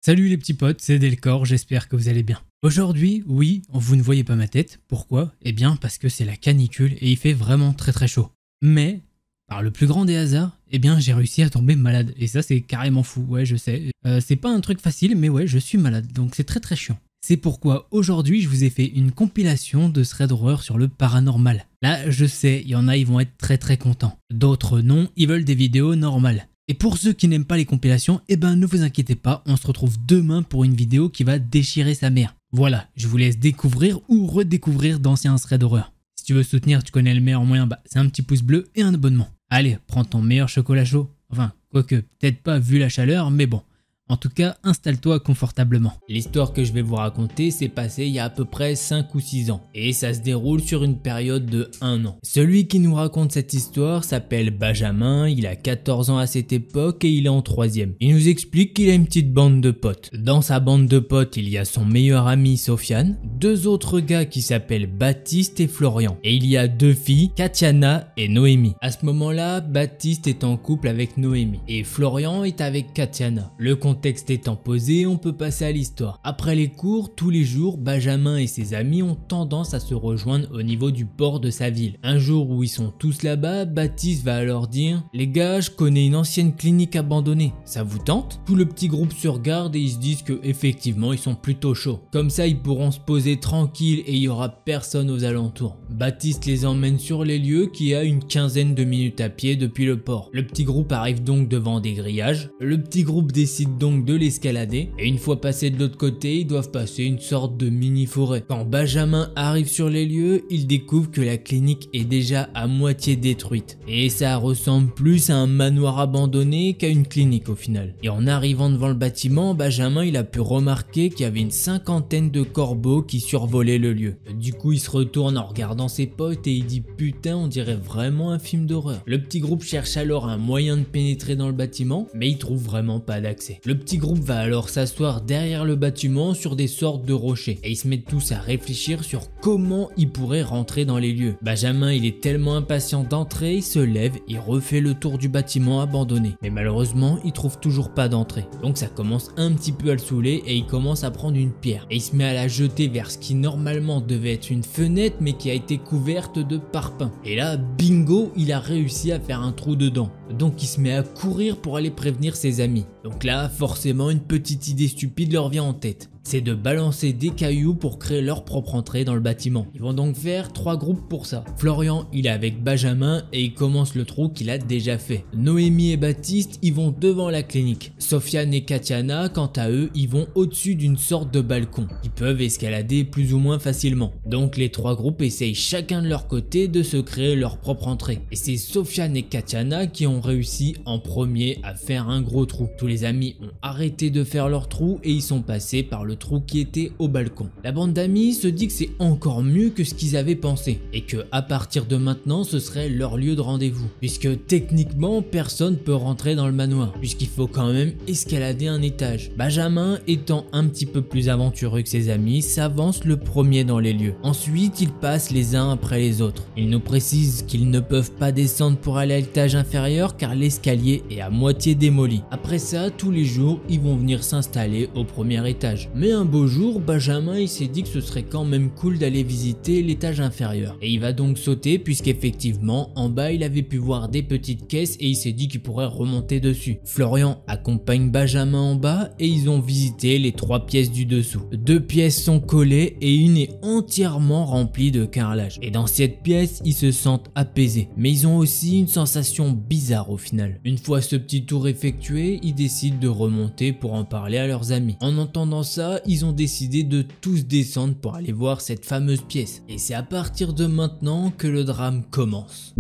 Salut les petits potes, c'est Delcor, j'espère que vous allez bien. Aujourd'hui, oui, vous ne voyez pas ma tête. Pourquoi? Eh bien parce que c'est la canicule et il fait vraiment très chaud. Mais, par le plus grand des hasards, eh bien j'ai réussi à tomber malade. Et ça c'est carrément fou, ouais je sais. C'est pas un truc facile, mais ouais je suis malade, donc c'est très chiant. C'est pourquoi aujourd'hui je vous ai fait une compilation de threads d'horreur sur le paranormal. Là je sais, il y en a ils vont être très contents. D'autres non, ils veulent des vidéos normales. Et pour ceux qui n'aiment pas les compilations, eh ben ne vous inquiétez pas, on se retrouve demain pour une vidéo qui va déchirer sa mère. Voilà, je vous laisse découvrir ou redécouvrir d'anciens threads d'horreur. Si tu veux soutenir, tu connais le meilleur moyen, c'est un petit pouce bleu et un abonnement. Allez, prends ton meilleur chocolat chaud. Enfin, quoique, peut-être pas vu la chaleur, mais bon. En tout cas, installe-toi confortablement. L'histoire que je vais vous raconter s'est passée il y a à peu près 5 ou 6 ans. Et ça se déroule sur une période de 1 an. Celui qui nous raconte cette histoire s'appelle Benjamin, il a 14 ans à cette époque et il est en 3ème. Il nous explique qu'il a une petite bande de potes. Dans sa bande de potes, il y a son meilleur ami Sofiane, 2 autres gars qui s'appellent Baptiste et Florian. Et il y a 2 filles, Katiana et Noémie. À ce moment-là, Baptiste est en couple avec Noémie et Florian est avec Katiana. Le contexte étant posé, on peut passer à l'histoire. Après les cours, tous les jours, Benjamin et ses amis ont tendance à se rejoindre au niveau du port de sa ville. Un jour où ils sont tous là-bas, Baptiste va alors dire « Les gars, je connais une ancienne clinique abandonnée, ça vous tente ?» Tout le petit groupe se regarde et ils se disent que effectivement ils sont plutôt chauds. Comme ça, ils pourront se poser tranquille et il y aura personne aux alentours. Baptiste les emmène sur les lieux qui est à une quinzaine de minutes à pied depuis le port. Le petit groupe arrive donc devant des grillages. Le petit groupe décide donc de l'escalader et une fois passé de l'autre côté, ils doivent passer une sorte de mini forêt. Quand Benjamin arrive sur les lieux, il découvre que la clinique est déjà à moitié détruite et ça ressemble plus à un manoir abandonné qu'à une clinique au final. Et en arrivant devant le bâtiment, Benjamin il a pu remarquer qu'il y avait une 50aine de corbeaux qui survolaient le lieu. Du coup il se retourne en regardant ses potes et il dit putain on dirait vraiment un film d'horreur. Le petit groupe cherche alors un moyen de pénétrer dans le bâtiment mais il trouve vraiment pas d'accès. Le petit groupe va alors s'asseoir derrière le bâtiment sur des sortes de rochers et ils se mettent tous à réfléchir sur comment ils pourraient rentrer dans les lieux. Benjamin il est tellement impatient d'entrer, il se lève, il refait le tour du bâtiment abandonné mais malheureusement il trouve toujours pas d'entrée. Donc ça commence un petit peu à le saouler et il commence à prendre une pierre et il se met à la jeter vers ce qui normalement devait être une fenêtre mais qui a été couverte de parpaings. Et là bingo, il a réussi à faire un trou dedans. Donc il se met à courir pour aller prévenir ses amis. Donc là forcément une petite idée stupide leur vient en tête. C'est de balancer des cailloux pour créer leur propre entrée dans le bâtiment. Ils vont donc faire 3 groupes pour ça. Florian, il est avec Benjamin et il commence le trou qu'il a déjà fait. Noémie et Baptiste, ils vont devant la clinique. Sofiane et Katiana, quant à eux, ils vont au-dessus d'une sorte de balcon. Ils peuvent escalader plus ou moins facilement. Donc les 3 groupes essayent chacun de leur côté de se créer leur propre entrée. Et c'est Sofiane et Katiana qui ont réussi en premier à faire un gros trou. Tous les amis ont arrêté de faire leur trou et ils sont passés par le trou qui était au balcon. La bande d'amis se dit que c'est encore mieux que ce qu'ils avaient pensé et que à partir de maintenant ce serait leur lieu de rendez-vous puisque techniquement personne peut rentrer dans le manoir puisqu'il faut quand même escalader un étage. Benjamin étant un petit peu plus aventureux que ses amis s'avance le premier dans les lieux. Ensuite ils passent les uns après les autres. Ils nous précisent qu'ils ne peuvent pas descendre pour aller à l'étage inférieur car l'escalier est à moitié démoli. Après ça tous les jours ils vont venir s'installer au premier étage. Mais un beau jour, Benjamin il s'est dit que ce serait quand même cool d'aller visiter l'étage inférieur. Et il va donc sauter puisqu'effectivement en bas il avait pu voir des petites caisses et il s'est dit qu'il pourrait remonter dessus. Florian accompagne Benjamin en bas et ils ont visité les 3 pièces du dessous. 2 pièces sont collées et une est entièrement remplie de carrelage. Et dans cette pièce ils se sentent apaisés. Mais ils ont aussi une sensation bizarre au final. Une fois ce petit tour effectué, ils décident de remonter pour en parler à leurs amis. En entendant ça, ils ont décidé de tous descendre pour aller voir cette fameuse pièce. Et c'est à partir de maintenant que le drame commence.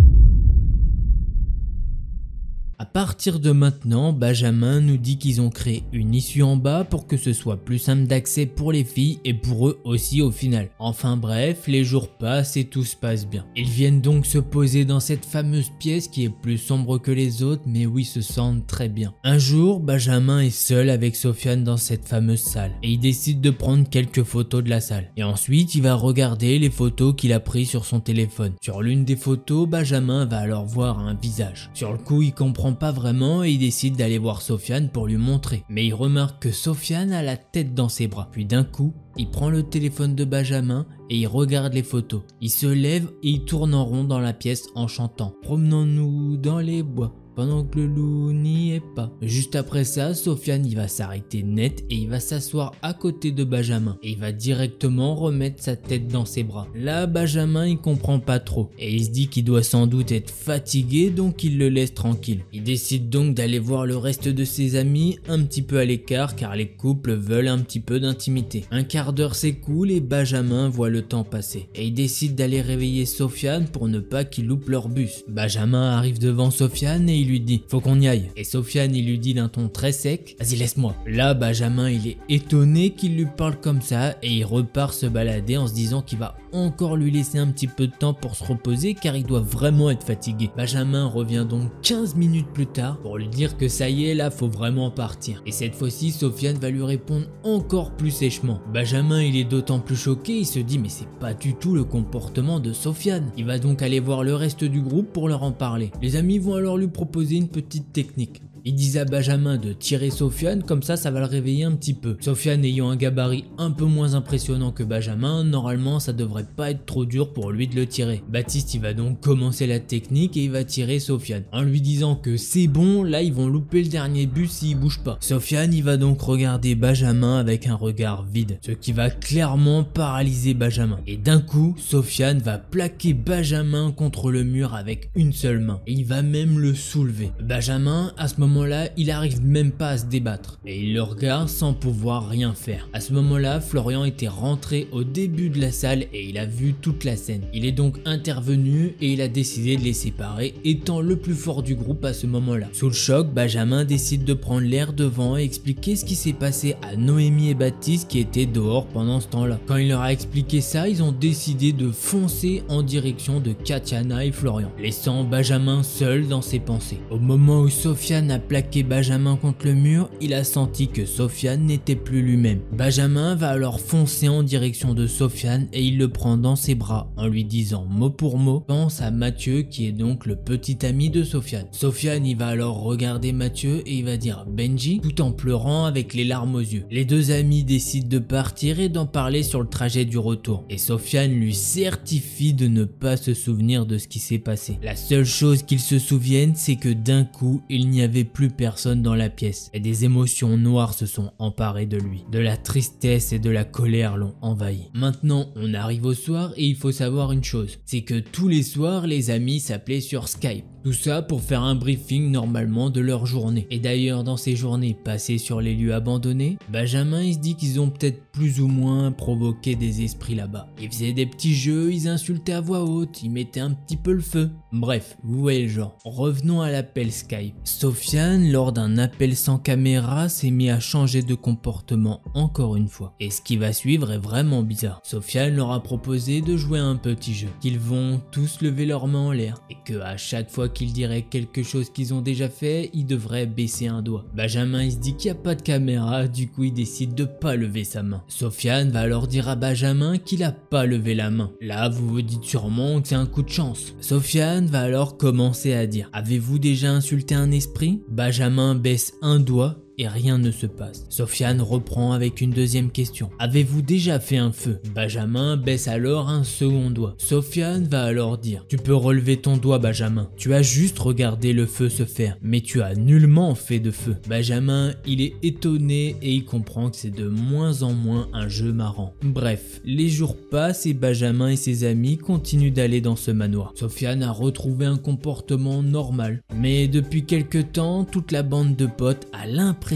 À partir de maintenant, Benjamin nous dit qu'ils ont créé une issue en bas pour que ce soit plus simple d'accès pour les filles et pour eux aussi au final. Enfin bref, les jours passent et tout se passe bien. Ils viennent donc se poser dans cette fameuse pièce qui est plus sombre que les autres mais où ils se sentent très bien. Un jour, Benjamin est seul avec Sofiane dans cette fameuse salle et il décide de prendre quelques photos de la salle. Et ensuite, il va regarder les photos qu'il a prises sur son téléphone. Sur l'une des photos, Benjamin va alors voir un visage. Sur le coup, il comprend comprend pas vraiment et il décide d'aller voir Sofiane pour lui montrer. Mais il remarque que Sofiane a la tête dans ses bras. Puis d'un coup, il prend le téléphone de Benjamin et il regarde les photos. Il se lève et il tourne en rond dans la pièce en chantant « Promenons-nous dans les bois ». Pendant que le loup n'y est pas. Juste après ça, Sofiane il va s'arrêter net et il va s'asseoir à côté de Benjamin. Et il va directement remettre sa tête dans ses bras. Là, Benjamin il comprend pas trop. Et il se dit qu'il doit sans doute être fatigué, donc il le laisse tranquille. Il décide donc d'aller voir le reste de ses amis un petit peu à l'écart car les couples veulent un petit peu d'intimité. Un quart d'heure s'écoule et Benjamin voit le temps passer. Et il décide d'aller réveiller Sofiane pour ne pas qu'il loupe leur bus. Benjamin arrive devant Sofiane et il lui dit faut qu'on y aille. Et Sofiane il lui dit d'un ton très sec vas-y laisse-moi. Là Benjamin il est étonné qu'il lui parle comme ça et il repart se balader en se disant qu'il va encore lui laisser un petit peu de temps pour se reposer car il doit vraiment être fatigué. Benjamin revient donc 15 minutes plus tard pour lui dire que ça y est là faut vraiment partir. Et cette fois-ci Sofiane va lui répondre encore plus sèchement. Benjamin il est d'autant plus choqué, il se dit mais c'est pas du tout le comportement de Sofiane. Il va donc aller voir le reste du groupe pour leur en parler. Les amis vont alors lui proposer une petite technique. Ils disent à Benjamin de tirer Sofiane, comme ça va le réveiller un petit peu. Sofiane ayant un gabarit un peu moins impressionnant que Benjamin, normalement ça devrait pas être trop dur pour lui de le tirer. Baptiste il va donc commencer la technique et il va tirer Sofiane. En lui disant que c'est bon, là ils vont louper le dernier but s'il bouge pas. Sofiane il va donc regarder Benjamin avec un regard vide, ce qui va clairement paralyser Benjamin. Et d'un coup, Sofiane va plaquer Benjamin contre le mur avec une seule main. Et il va même le soulever. Benjamin, à ce moment-là, il arrive même pas à se débattre et il le regarde sans pouvoir rien faire. À ce moment-là, Florian était rentré au début de la salle et il a vu toute la scène. Il est donc intervenu et il a décidé de les séparer, étant le plus fort du groupe à ce moment-là. Sous le choc, Benjamin décide de prendre l'air devant et expliquer ce qui s'est passé à Noémie et Baptiste qui étaient dehors pendant ce temps-là. Quand il leur a expliqué ça, ils ont décidé de foncer en direction de Katiana et Florian, laissant Benjamin seul dans ses pensées. Au moment où Sofiane a plaqué Benjamin contre le mur, il a senti que Sofiane n'était plus lui-même. Benjamin va alors foncer en direction de Sofiane et il le prend dans ses bras en lui disant mot pour mot « Pense à Mathieu qui est donc le petit ami de Sofiane ». Sofiane il va alors regarder Mathieu et il va dire « Benji » tout en pleurant avec les larmes aux yeux. Les deux amis décident de partir et d'en parler sur le trajet du retour. Et Sofiane lui certifie de ne pas se souvenir de ce qui s'est passé. La seule chose qu'il se souvienne, c'est que d'un coup, il n'y avait plus personne dans la pièce et des émotions noires se sont emparées de lui. De la tristesse et de la colère l'ont envahi. Maintenant, on arrive au soir et il faut savoir une chose, c'est que tous les soirs, les amis s'appelaient sur Skype. Tout ça pour faire un briefing normalement de leur journée. Et d'ailleurs, dans ces journées passées sur les lieux abandonnés, Benjamin il se dit qu'ils ont peut-être plus ou moins provoqué des esprits là-bas. Ils faisaient des petits jeux, ils insultaient à voix haute, ils mettaient un petit peu le feu. Bref, vous voyez le genre. Revenons à l'appel Skype. Sofiane, lors d'un appel sans caméra, s'est mis à changer de comportement encore une fois. Et ce qui va suivre est vraiment bizarre. Sofiane leur a proposé de jouer à un petit jeu, qu'ils vont tous lever leurs mains en l'air et que à chaque fois qu'ils diraient quelque chose qu'ils ont déjà fait, ils devraient baisser un doigt. Benjamin il se dit qu'il n'y a pas de caméra, du coup il décide de pas lever sa main. Sofiane va alors dire à Benjamin qu'il a pas levé la main. Là vous vous dites sûrement que c'est un coup de chance. Sofiane va alors commencer à dire: avez-vous déjà insulté un esprit? Benjamin baisse un doigt et rien ne se passe. Sofiane reprend avec une deuxième question. Avez-vous déjà fait un feu? Benjamin baisse alors un second doigt. Sofiane va alors dire: tu peux relever ton doigt Benjamin. Tu as juste regardé le feu se faire, mais tu as nullement fait de feu. Benjamin, il est étonné et il comprend que c'est de moins en moins un jeu marrant. Bref, les jours passent et Benjamin et ses amis continuent d'aller dans ce manoir. Sofiane a retrouvé un comportement normal, mais depuis quelque temps, toute la bande de potes a l'impression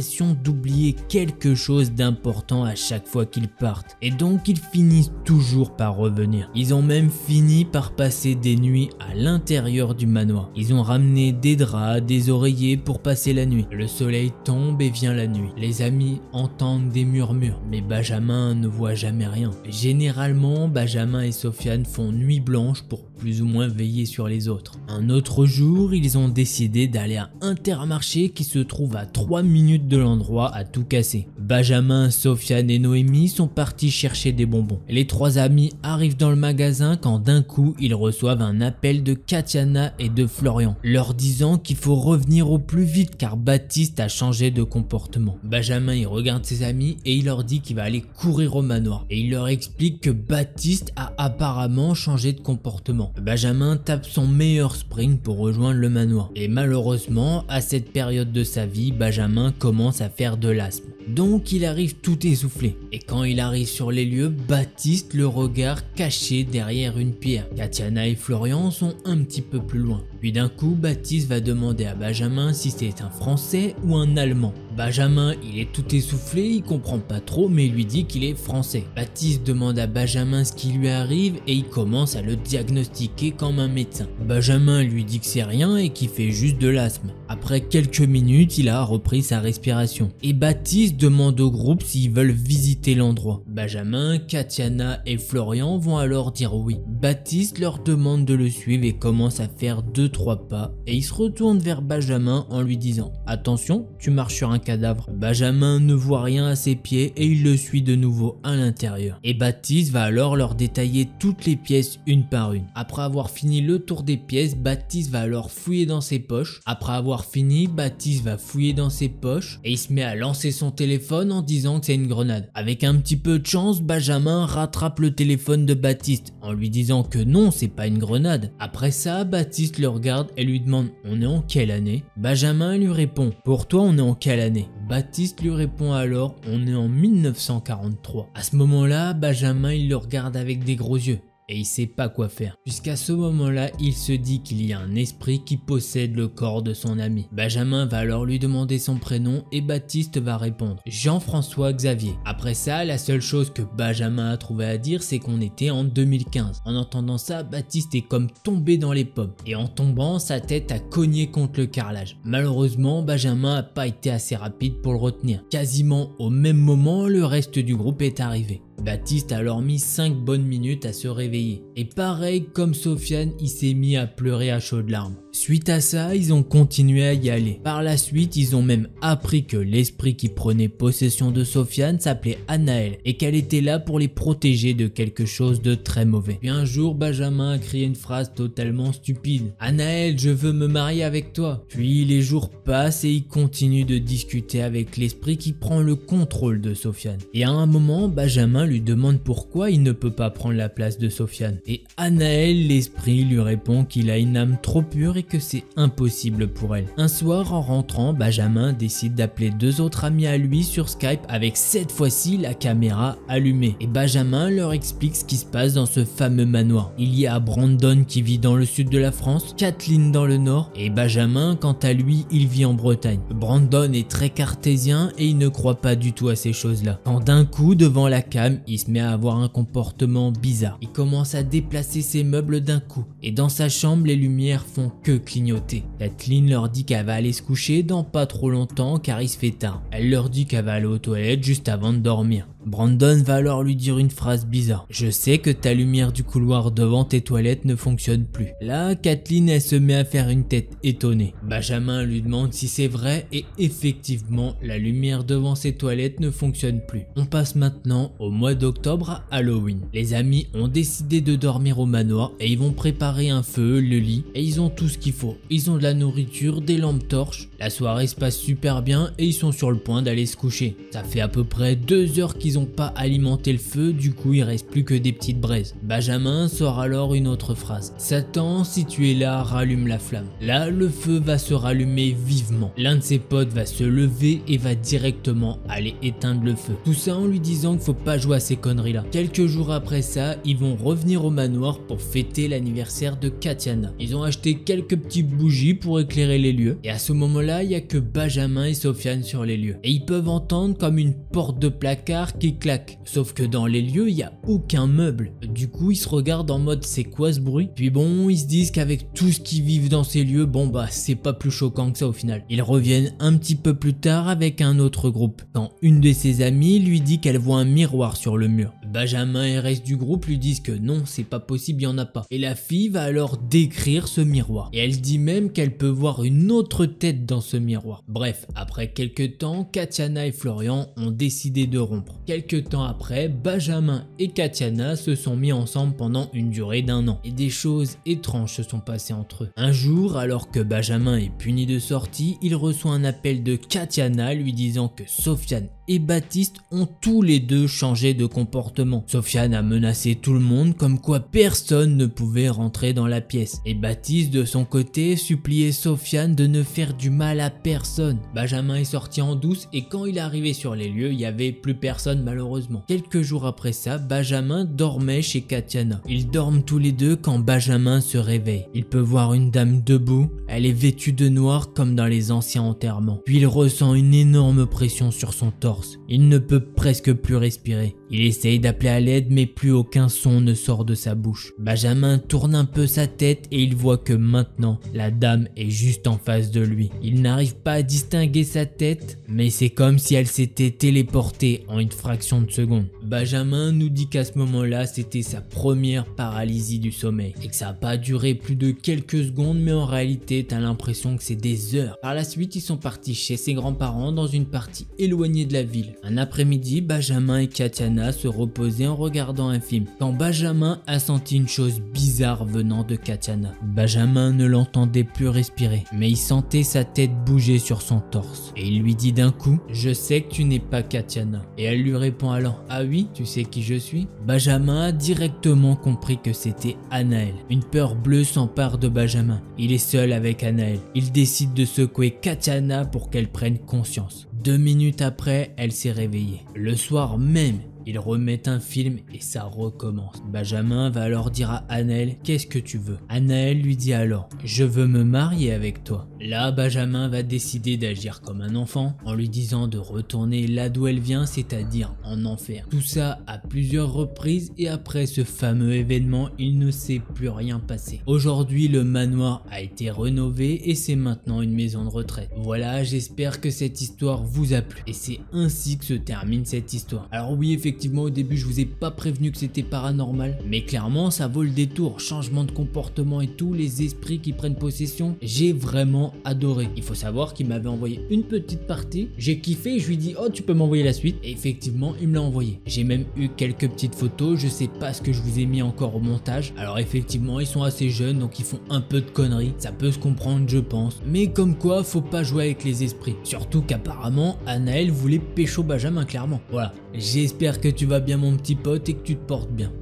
d'oublier quelque chose d'important à chaque fois qu'ils partent, et donc ils finissent toujours par revenir. Ils ont même fini par passer des nuits à l'intérieur du manoir. Ils ont ramené des draps, des oreillers pour passer la nuit. Le soleil tombe et vient la nuit. Les amis entendent des murmures, mais Benjamin ne voit jamais rien. Généralement, Benjamin et Sofiane font nuit blanche pour plus ou moins veiller sur les autres. Un autre jour, ils ont décidé d'aller à Intermarché qui se trouve à 3 minutes de l'endroit à tout casser. Benjamin, Sofiane et Noémie sont partis chercher des bonbons. Les trois amis arrivent dans le magasin quand d'un coup ils reçoivent un appel de Katiana et de Florian, leur disant qu'il faut revenir au plus vite car Baptiste a changé de comportement. Benjamin il regarde ses amis et il leur dit qu'il va aller courir au manoir et il leur explique que Baptiste a apparemment changé de comportement. Benjamin tape son meilleur sprint pour rejoindre le manoir et malheureusement à cette période de sa vie, Benjamin commence à faire de l'asthme. Donc il arrive tout essoufflé et quand il arrive sur les lieux, Baptiste le regarde caché derrière une pierre. Katiana et Florian sont un petit peu plus loin. Puis d'un coup, Baptiste va demander à Benjamin si c'est un Français ou un Allemand. Benjamin, il est tout essoufflé, il comprend pas trop mais il lui dit qu'il est français. Baptiste demande à Benjamin ce qui lui arrive et il commence à le diagnostiquer comme un médecin. Benjamin lui dit que c'est rien et qu'il fait juste de l'asthme. Après quelques minutes, il a repris sa respiration. Et Baptiste demande au groupe s'ils veulent visiter l'endroit. Benjamin, Katiana et Florian vont alors dire oui. Baptiste leur demande de le suivre et commence à faire 2-3 pas et il se retourne vers Benjamin en lui disant « Attention, tu marches sur un cadavre ». Benjamin ne voit rien à ses pieds et il le suit de nouveau à l'intérieur. Et Baptiste va alors leur détailler toutes les pièces une par une. Après avoir fini le tour des pièces, Baptiste va alors fouiller dans ses poches. Après avoir fini, Baptiste va fouiller dans ses poches et il se met à lancer son téléphone en disant que c'est une grenade. Avec un petit peu de chance, Benjamin rattrape le téléphone de Baptiste en lui disant que non, c'est pas une grenade. Après ça, Baptiste le regarde et lui demande « On est en quelle année ?» Benjamin lui répond « Pour toi, on est en quelle année ?» Baptiste lui répond alors « On est en 1943 ». À ce moment-là, Benjamin il le regarde avec des gros yeux. Et il sait pas quoi faire. Puisqu'à ce moment-là, il se dit qu'il y a un esprit qui possède le corps de son ami. Benjamin va alors lui demander son prénom et Baptiste va répondre Jean-François Xavier. Après ça, la seule chose que Benjamin a trouvé à dire, c'est qu'on était en 2015. En entendant ça, Baptiste est comme tombé dans les pommes. Et en tombant, sa tête a cogné contre le carrelage. Malheureusement, Benjamin n'a pas été assez rapide pour le retenir. Quasiment au même moment, le reste du groupe est arrivé. Baptiste a alors mis 5 bonnes minutes à se réveiller. Et pareil comme Sofiane, il s'est mis à pleurer à chaudes larmes. Suite à ça, ils ont continué à y aller. Par la suite, ils ont même appris que l'esprit qui prenait possession de Sofiane s'appelait Anaël et qu'elle était là pour les protéger de quelque chose de très mauvais. Puis un jour, Benjamin a crié une phrase totalement stupide. Anaël, je veux me marier avec toi. Puis les jours passent et il continue de discuter avec l'esprit qui prend le contrôle de Sofiane. Et à un moment, Benjamin lui demande pourquoi il ne peut pas prendre la place de Sofiane. Et Anaël, l'esprit, lui répond qu'il a une âme trop pure et que c'est impossible pour elle. Un soir, en rentrant, Benjamin décide d'appeler 2 autres amis à lui sur Skype avec cette fois-ci la caméra allumée. Et Benjamin leur explique ce qui se passe dans ce fameux manoir. Il y a Brandon qui vit dans le sud de la France, Kathleen dans le nord et Benjamin, quant à lui, il vit en Bretagne. Brandon est très cartésien et il ne croit pas du tout à ces choses-là. Quand d'un coup, devant la cam, il se met à avoir un comportement bizarre. Il commence à déplacer ses meubles d'un coup et dans sa chambre, les lumières font que clignoter. Kathleen leur dit qu'elle va aller se coucher dans pas trop longtemps car il se fait tard. Elle leur dit qu'elle va aller aux toilettes juste avant de dormir. Brandon va alors lui dire une phrase bizarre. Je sais que ta lumière du couloir devant tes toilettes ne fonctionne plus. Là, Kathleen elle se met à faire une tête étonnée. Benjamin lui demande si c'est vrai et effectivement la lumière devant ses toilettes ne fonctionne plus. On passe maintenant au mois d'octobre à Halloween. Les amis ont décidé de dormir au manoir et ils vont préparer un feu, le lit et ils ont tout ce qu'il faut. Ils ont de la nourriture, des lampes torches. La soirée se passe super bien et ils sont sur le point d'aller se coucher. Ça fait à peu près 2 heures qu'ils n'ont pas alimenté le feu, du coup il reste plus que des petites braises. Benjamin sort alors une autre phrase. Satan, si tu es là, rallume la flamme. Là, le feu va se rallumer vivement. L'un de ses potes va se lever et va directement aller éteindre le feu. Tout ça en lui disant qu'il faut pas jouer à ces conneries là. Quelques jours après ça, ils vont revenir au manoir pour fêter l'anniversaire de Katiana. Ils ont acheté quelques petites bougies pour éclairer les lieux et à ce moment-là, il y a que Benjamin et Sofiane sur les lieux. Et ils peuvent entendre comme une porte de placard qui claque. Sauf que dans les lieux, il n'y a aucun meuble. Du coup, ils se regardent en mode c'est quoi ce bruit? Puis bon, ils se disent qu'avec tout ce qu'ils vivent dans ces lieux, bon bah c'est pas plus choquant que ça au final. Ils reviennent un petit peu plus tard avec un autre groupe. Quand une de ses amies lui dit qu'elle voit un miroir sur le mur. Benjamin et le reste du groupe lui disent que non, c'est pas possible, il y en a pas. Et la fille va alors décrire ce miroir. Et elle dit même qu'elle peut voir une autre tête dans ce miroir. Bref, après quelques temps, Katiana et Florian ont décidé de rompre. Quelques temps après, Benjamin et Katiana se sont mis ensemble pendant une durée d'1 an. Et des choses étranges se sont passées entre eux. Un jour, alors que Benjamin est puni de sortie, il reçoit un appel de Katiana lui disant que Sofiane et Baptiste ont tous les deux changé de comportement. Sofiane a menacé tout le monde comme quoi personne ne pouvait rentrer dans la pièce. Et Baptiste de son côté suppliait Sofiane de ne faire du mal à personne. Benjamin est sorti en douce et quand il est arrivé sur les lieux, il n'y avait plus personne malheureusement. Quelques jours après ça, Benjamin dormait chez Katiana. Ils dorment tous les deux quand Benjamin se réveille. Il peut voir une dame debout, elle est vêtue de noir comme dans les anciens enterrements. Puis il ressent une énorme pression sur son torse. Il ne peut presque plus respirer. Il essaye d'appeler à l'aide mais plus aucun son ne sort de sa bouche. Benjamin tourne un peu sa tête et il voit que maintenant la dame est juste en face de lui. Il n'arrive pas à distinguer sa tête mais c'est comme si elle s'était téléportée en une fraction de seconde. Benjamin nous dit qu'à ce moment-là c'était sa première paralysie du sommeil et que ça n'a pas duré plus de quelques secondes mais en réalité t'as l'impression que c'est des heures. Par la suite ils sont partis chez ses grands-parents dans une partie éloignée de la ville. Un après-midi, Benjamin et Katiana se reposaient en regardant un film quand Benjamin a senti une chose bizarre venant de Katiana. Benjamin ne l'entendait plus respirer mais il sentait sa tête bouger sur son torse et il lui dit d'un coup « Je sais que tu n'es pas Katiana » et elle lui répond alors « Ah oui, tu sais qui je suis ?» Benjamin a directement compris que c'était Anaël. Une peur bleue s'empare de Benjamin. Il est seul avec Anaël. Il décide de secouer Katiana pour qu'elle prenne conscience. 2 minutes après, elle s'est réveillée. Le soir même, ils remettent un film et ça recommence. Benjamin va alors dire à Anaël « Qu'est-ce que tu veux ?» Anaël lui dit alors « Je veux me marier avec toi ». Là, Benjamin va décider d'agir comme un enfant en lui disant de retourner là d'où elle vient, c'est-à-dire en enfer. Tout ça à plusieurs reprises et après ce fameux événement, il ne s'est plus rien passé. Aujourd'hui, le manoir a été rénové et c'est maintenant une maison de retraite. Voilà, j'espère que cette histoire vous a plu et c'est ainsi que se termine cette histoire. Alors oui, effectivement, au début, je vous ai pas prévenu que c'était paranormal, mais clairement, ça vaut le détour. Changement de comportement et tout, les esprits qui prennent possession, j'ai vraiment adoré. Il faut savoir qu'il m'avait envoyé une petite partie, j'ai kiffé, je lui ai dit oh tu peux m'envoyer la suite et effectivement il me l'a envoyé. J'ai même eu quelques petites photos, je sais pas ce que je vous ai mis encore au montage. Alors effectivement ils sont assez jeunes donc ils font un peu de conneries, ça peut se comprendre je pense, mais comme quoi faut pas jouer avec les esprits. Surtout qu'apparemment Anaël voulait pécho Benjamin clairement. Voilà, j'espère que tu vas bien mon petit pote et que tu te portes bien.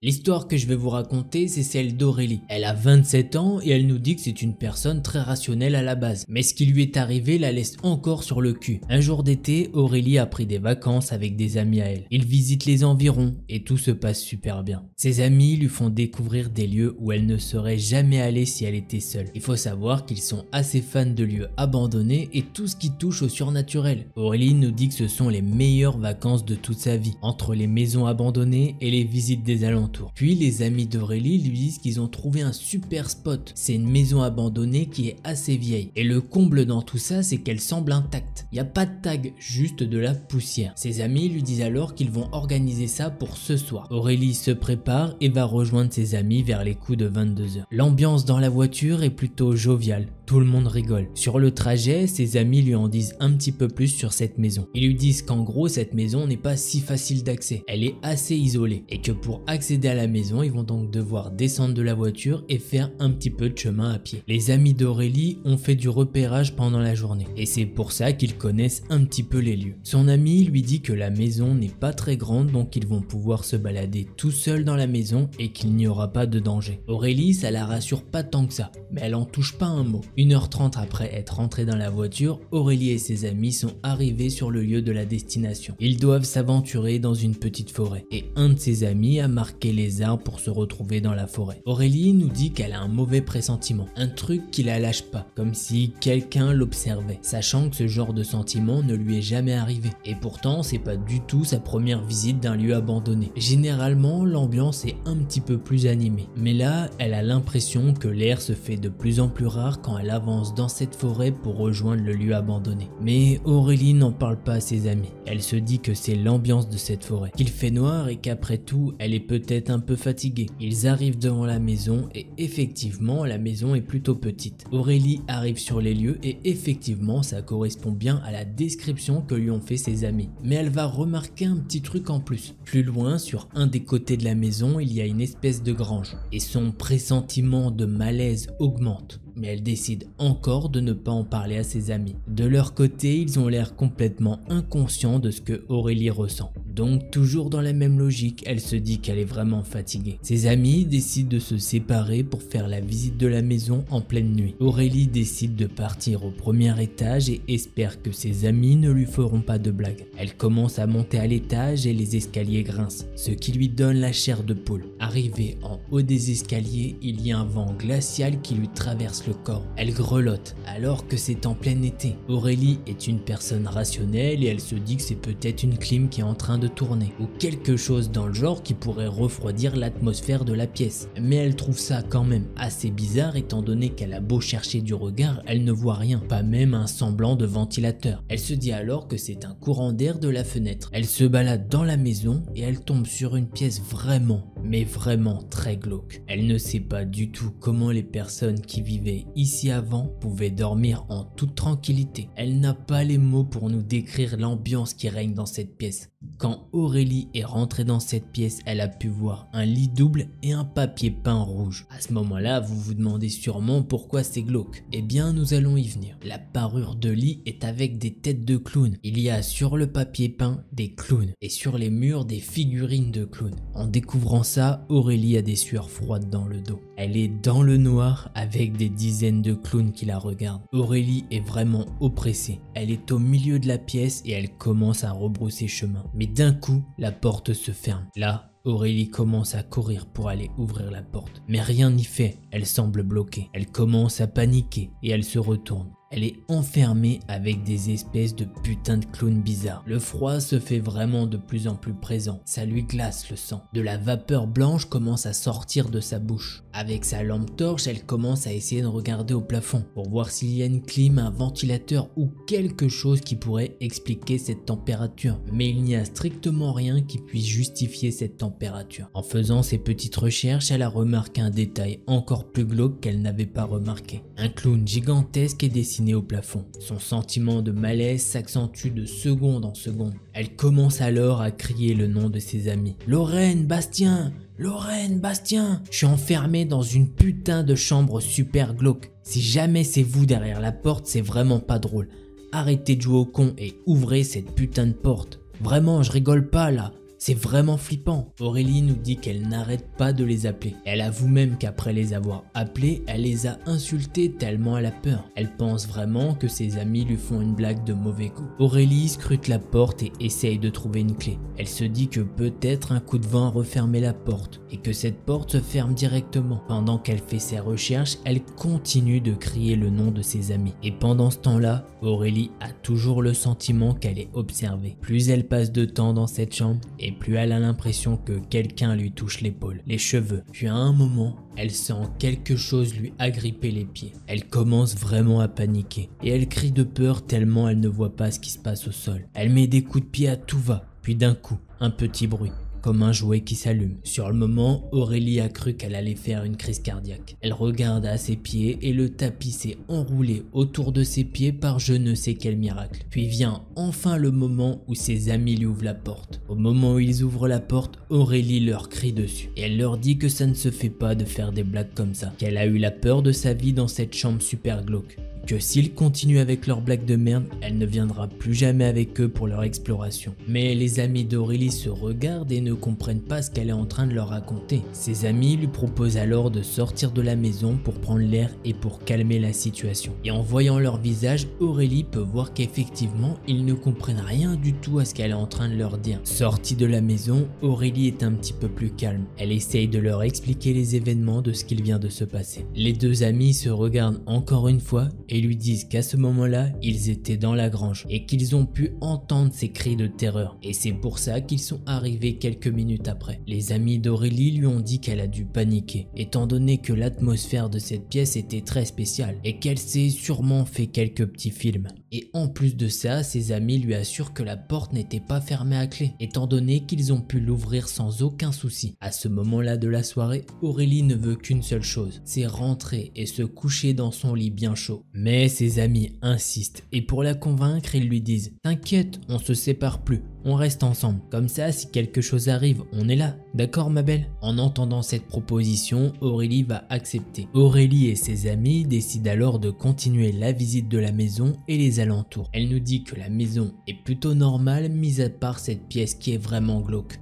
L'histoire que je vais vous raconter, c'est celle d'Aurélie. Elle a 27 ans et elle nous dit que c'est une personne très rationnelle à la base. Mais ce qui lui est arrivé la laisse encore sur le cul. Un jour d'été, Aurélie a pris des vacances avec des amis à elle. Ils visitent les environs et tout se passe super bien. Ses amis lui font découvrir des lieux où elle ne serait jamais allée si elle était seule. Il faut savoir qu'ils sont assez fans de lieux abandonnés et tout ce qui touche au surnaturel. Aurélie nous dit que ce sont les meilleures vacances de toute sa vie, entre les maisons abandonnées et les visites des alentours. Puis les amis d'Aurélie lui disent qu'ils ont trouvé un super spot. C'est une maison abandonnée qui est assez vieille. Et le comble dans tout ça, c'est qu'elle semble intacte. Il n'y a pas de tag, juste de la poussière. Ses amis lui disent alors qu'ils vont organiser ça pour ce soir. Aurélie se prépare et va rejoindre ses amis vers les coups de 22h. L'ambiance dans la voiture est plutôt joviale. Tout le monde rigole. Sur le trajet, ses amis lui en disent un petit peu plus sur cette maison. Ils lui disent qu'en gros, cette maison n'est pas si facile d'accès. Elle est assez isolée et que pour accéder à la maison, ils vont donc devoir descendre de la voiture et faire un petit peu de chemin à pied. Les amis d'Aurélie ont fait du repérage pendant la journée et c'est pour ça qu'ils connaissent un petit peu les lieux. Son ami lui dit que la maison n'est pas très grande donc ils vont pouvoir se balader tout seuls dans la maison et qu'il n'y aura pas de danger. Aurélie, ça la rassure pas tant que ça, mais elle en touche pas un mot. 1h30 après être rentrée dans la voiture, Aurélie et ses amis sont arrivés sur le lieu de la destination. Ils doivent s'aventurer dans une petite forêt et un de ses amis a marqué les arbres pour se retrouver dans la forêt. Aurélie nous dit qu'elle a un mauvais pressentiment, un truc qui la lâche pas, comme si quelqu'un l'observait, sachant que ce genre de sentiment ne lui est jamais arrivé. Et pourtant, c'est pas du tout sa première visite d'un lieu abandonné. Généralement, l'ambiance est un petit peu plus animée, mais là, elle a l'impression que l'air se fait de plus en plus rare quand elle l'avance dans cette forêt pour rejoindre le lieu abandonné. Mais Aurélie n'en parle pas à ses amis. Elle se dit que c'est l'ambiance de cette forêt, qu'il fait noir et qu'après tout, elle est peut-être un peu fatiguée. Ils arrivent devant la maison et effectivement, la maison est plutôt petite. Aurélie arrive sur les lieux et effectivement, ça correspond bien à la description que lui ont fait ses amis. Mais elle va remarquer un petit truc en plus. Plus loin, sur un des côtés de la maison, il y a une espèce de grange et son pressentiment de malaise augmente. Mais elle décide encore de ne pas en parler à ses amis. De leur côté, ils ont l'air complètement inconscients de ce que Aurélie ressent. Donc toujours dans la même logique, elle se dit qu'elle est vraiment fatiguée. Ses amis décident de se séparer pour faire la visite de la maison en pleine nuit. Aurélie décide de partir au premier étage et espère que ses amis ne lui feront pas de blagues. Elle commence à monter à l'étage et les escaliers grincent, ce qui lui donne la chair de poule. Arrivée en haut des escaliers, il y a un vent glacial qui lui traverse le corps. Elle grelotte alors que c'est en plein été. Aurélie est une personne rationnelle et elle se dit que c'est peut-être une clim qui est en train de tourner ou quelque chose dans le genre qui pourrait refroidir l'atmosphère de la pièce. Mais elle trouve ça quand même assez bizarre étant donné qu'elle a beau chercher du regard, elle ne voit rien, pas même un semblant de ventilateur. Elle se dit alors que c'est un courant d'air de la fenêtre. Elle se balade dans la maison et elle tombe sur une pièce vraiment, mais vraiment très glauque. Elle ne sait pas du tout comment les personnes qui vivaient ici avant pouvaient dormir en toute tranquillité. Elle n'a pas les mots pour nous décrire l'ambiance qui règne dans cette pièce. Quand Aurélie est rentrée dans cette pièce, elle a pu voir un lit double et un papier peint rouge. À ce moment-là, vous vous demandez sûrement pourquoi c'est glauque. Eh bien, nous allons y venir. La parure de lit est avec des têtes de clowns. Il y a sur le papier peint des clowns et sur les murs des figurines de clowns. En découvrant ça, Aurélie a des sueurs froides dans le dos. Elle est dans le noir avec des dizaines de clowns qui la regardent. Aurélie est vraiment oppressée. Elle est au milieu de la pièce et elle commence à rebrousser chemin. Mais d'un coup, la porte se ferme. Là, Aurélie commence à courir pour aller ouvrir la porte. Mais rien n'y fait, elle semble bloquée. Elle commence à paniquer et elle se retourne. Elle est enfermée avec des espèces de putains de clowns bizarres. Le froid se fait vraiment de plus en plus présent. Ça lui glace le sang. De la vapeur blanche commence à sortir de sa bouche. Avec sa lampe torche, elle commence à essayer de regarder au plafond pour voir s'il y a une clim, un ventilateur ou quelque chose qui pourrait expliquer cette température. Mais il n'y a strictement rien qui puisse justifier cette température. En faisant ses petites recherches, elle a remarqué un détail encore plus glauque qu'elle n'avait pas remarqué. Un clown gigantesque est dessiné au plafond. Son sentiment de malaise s'accentue de seconde en seconde. Elle commence alors à crier le nom de ses amis. Lorraine, Bastien, Lorraine, Bastien, je suis enfermée dans une putain de chambre super glauque. Si jamais c'est vous derrière la porte, c'est vraiment pas drôle. Arrêtez de jouer au con et ouvrez cette putain de porte. Vraiment, je rigole pas là. C'est vraiment flippant. Aurélie nous dit qu'elle n'arrête pas de les appeler. Elle avoue même qu'après les avoir appelés, elle les a insultés tellement elle a peur. Elle pense vraiment que ses amis lui font une blague de mauvais goût. Aurélie scrute la porte et essaye de trouver une clé. Elle se dit que peut-être un coup de vent a refermé la porte et que cette porte se ferme directement. Pendant qu'elle fait ses recherches, elle continue de crier le nom de ses amis. Et pendant ce temps-là, Aurélie a toujours le sentiment qu'elle est observée. Plus elle passe de temps dans cette chambre, et plus elle a l'impression que quelqu'un lui touche l'épaule, les cheveux. Puis à un moment, elle sent quelque chose lui agripper les pieds. Elle commence vraiment à paniquer et elle crie de peur tellement elle ne voit pas ce qui se passe au sol. Elle met des coups de pied à tout va, puis d'un coup, un petit bruit, comme un jouet qui s'allume. Sur le moment, Aurélie a cru qu'elle allait faire une crise cardiaque. Elle regarde à ses pieds et le tapis s'est enroulé autour de ses pieds par je ne sais quel miracle. Puis vient enfin le moment où ses amis lui ouvrent la porte. Au moment où ils ouvrent la porte, Aurélie leur crie dessus. Et elle leur dit que ça ne se fait pas de faire des blagues comme ça. Qu'elle a eu la peur de sa vie dans cette chambre super glauque. Que s'ils continuent avec leurs blagues de merde, elle ne viendra plus jamais avec eux pour leur exploration. Mais les amis d'Aurélie se regardent et ne comprennent pas ce qu'elle est en train de leur raconter. Ses amis lui proposent alors de sortir de la maison pour prendre l'air et pour calmer la situation. Et en voyant leur visage, Aurélie peut voir qu'effectivement, ils ne comprennent rien du tout à ce qu'elle est en train de leur dire. Sortie de la maison, Aurélie est un petit peu plus calme. Elle essaye de leur expliquer les événements de ce qu'il vient de se passer. Les deux amis se regardent encore une fois et et lui disent qu'à ce moment-là, ils étaient dans la grange et qu'ils ont pu entendre ces cris de terreur. Et c'est pour ça qu'ils sont arrivés quelques minutes après. Les amis d'Aurélie lui ont dit qu'elle a dû paniquer, étant donné que l'atmosphère de cette pièce était très spéciale et qu'elle s'est sûrement fait quelques petits films. Et en plus de ça, ses amis lui assurent que la porte n'était pas fermée à clé, étant donné qu'ils ont pu l'ouvrir sans aucun souci. À ce moment-là de la soirée, Aurélie ne veut qu'une seule chose, c'est rentrer et se coucher dans son lit bien chaud. Mais ses amis insistent et pour la convaincre, ils lui disent « T'inquiète, on se sépare plus, on reste ensemble. Comme ça, si quelque chose arrive, on est là. D'accord ma belle ?» En entendant cette proposition, Aurélie va accepter. Aurélie et ses amis décident alors de continuer la visite de la maison et les alentours. Elle nous dit que la maison est plutôt normale, mis à part cette pièce qui est vraiment glauque.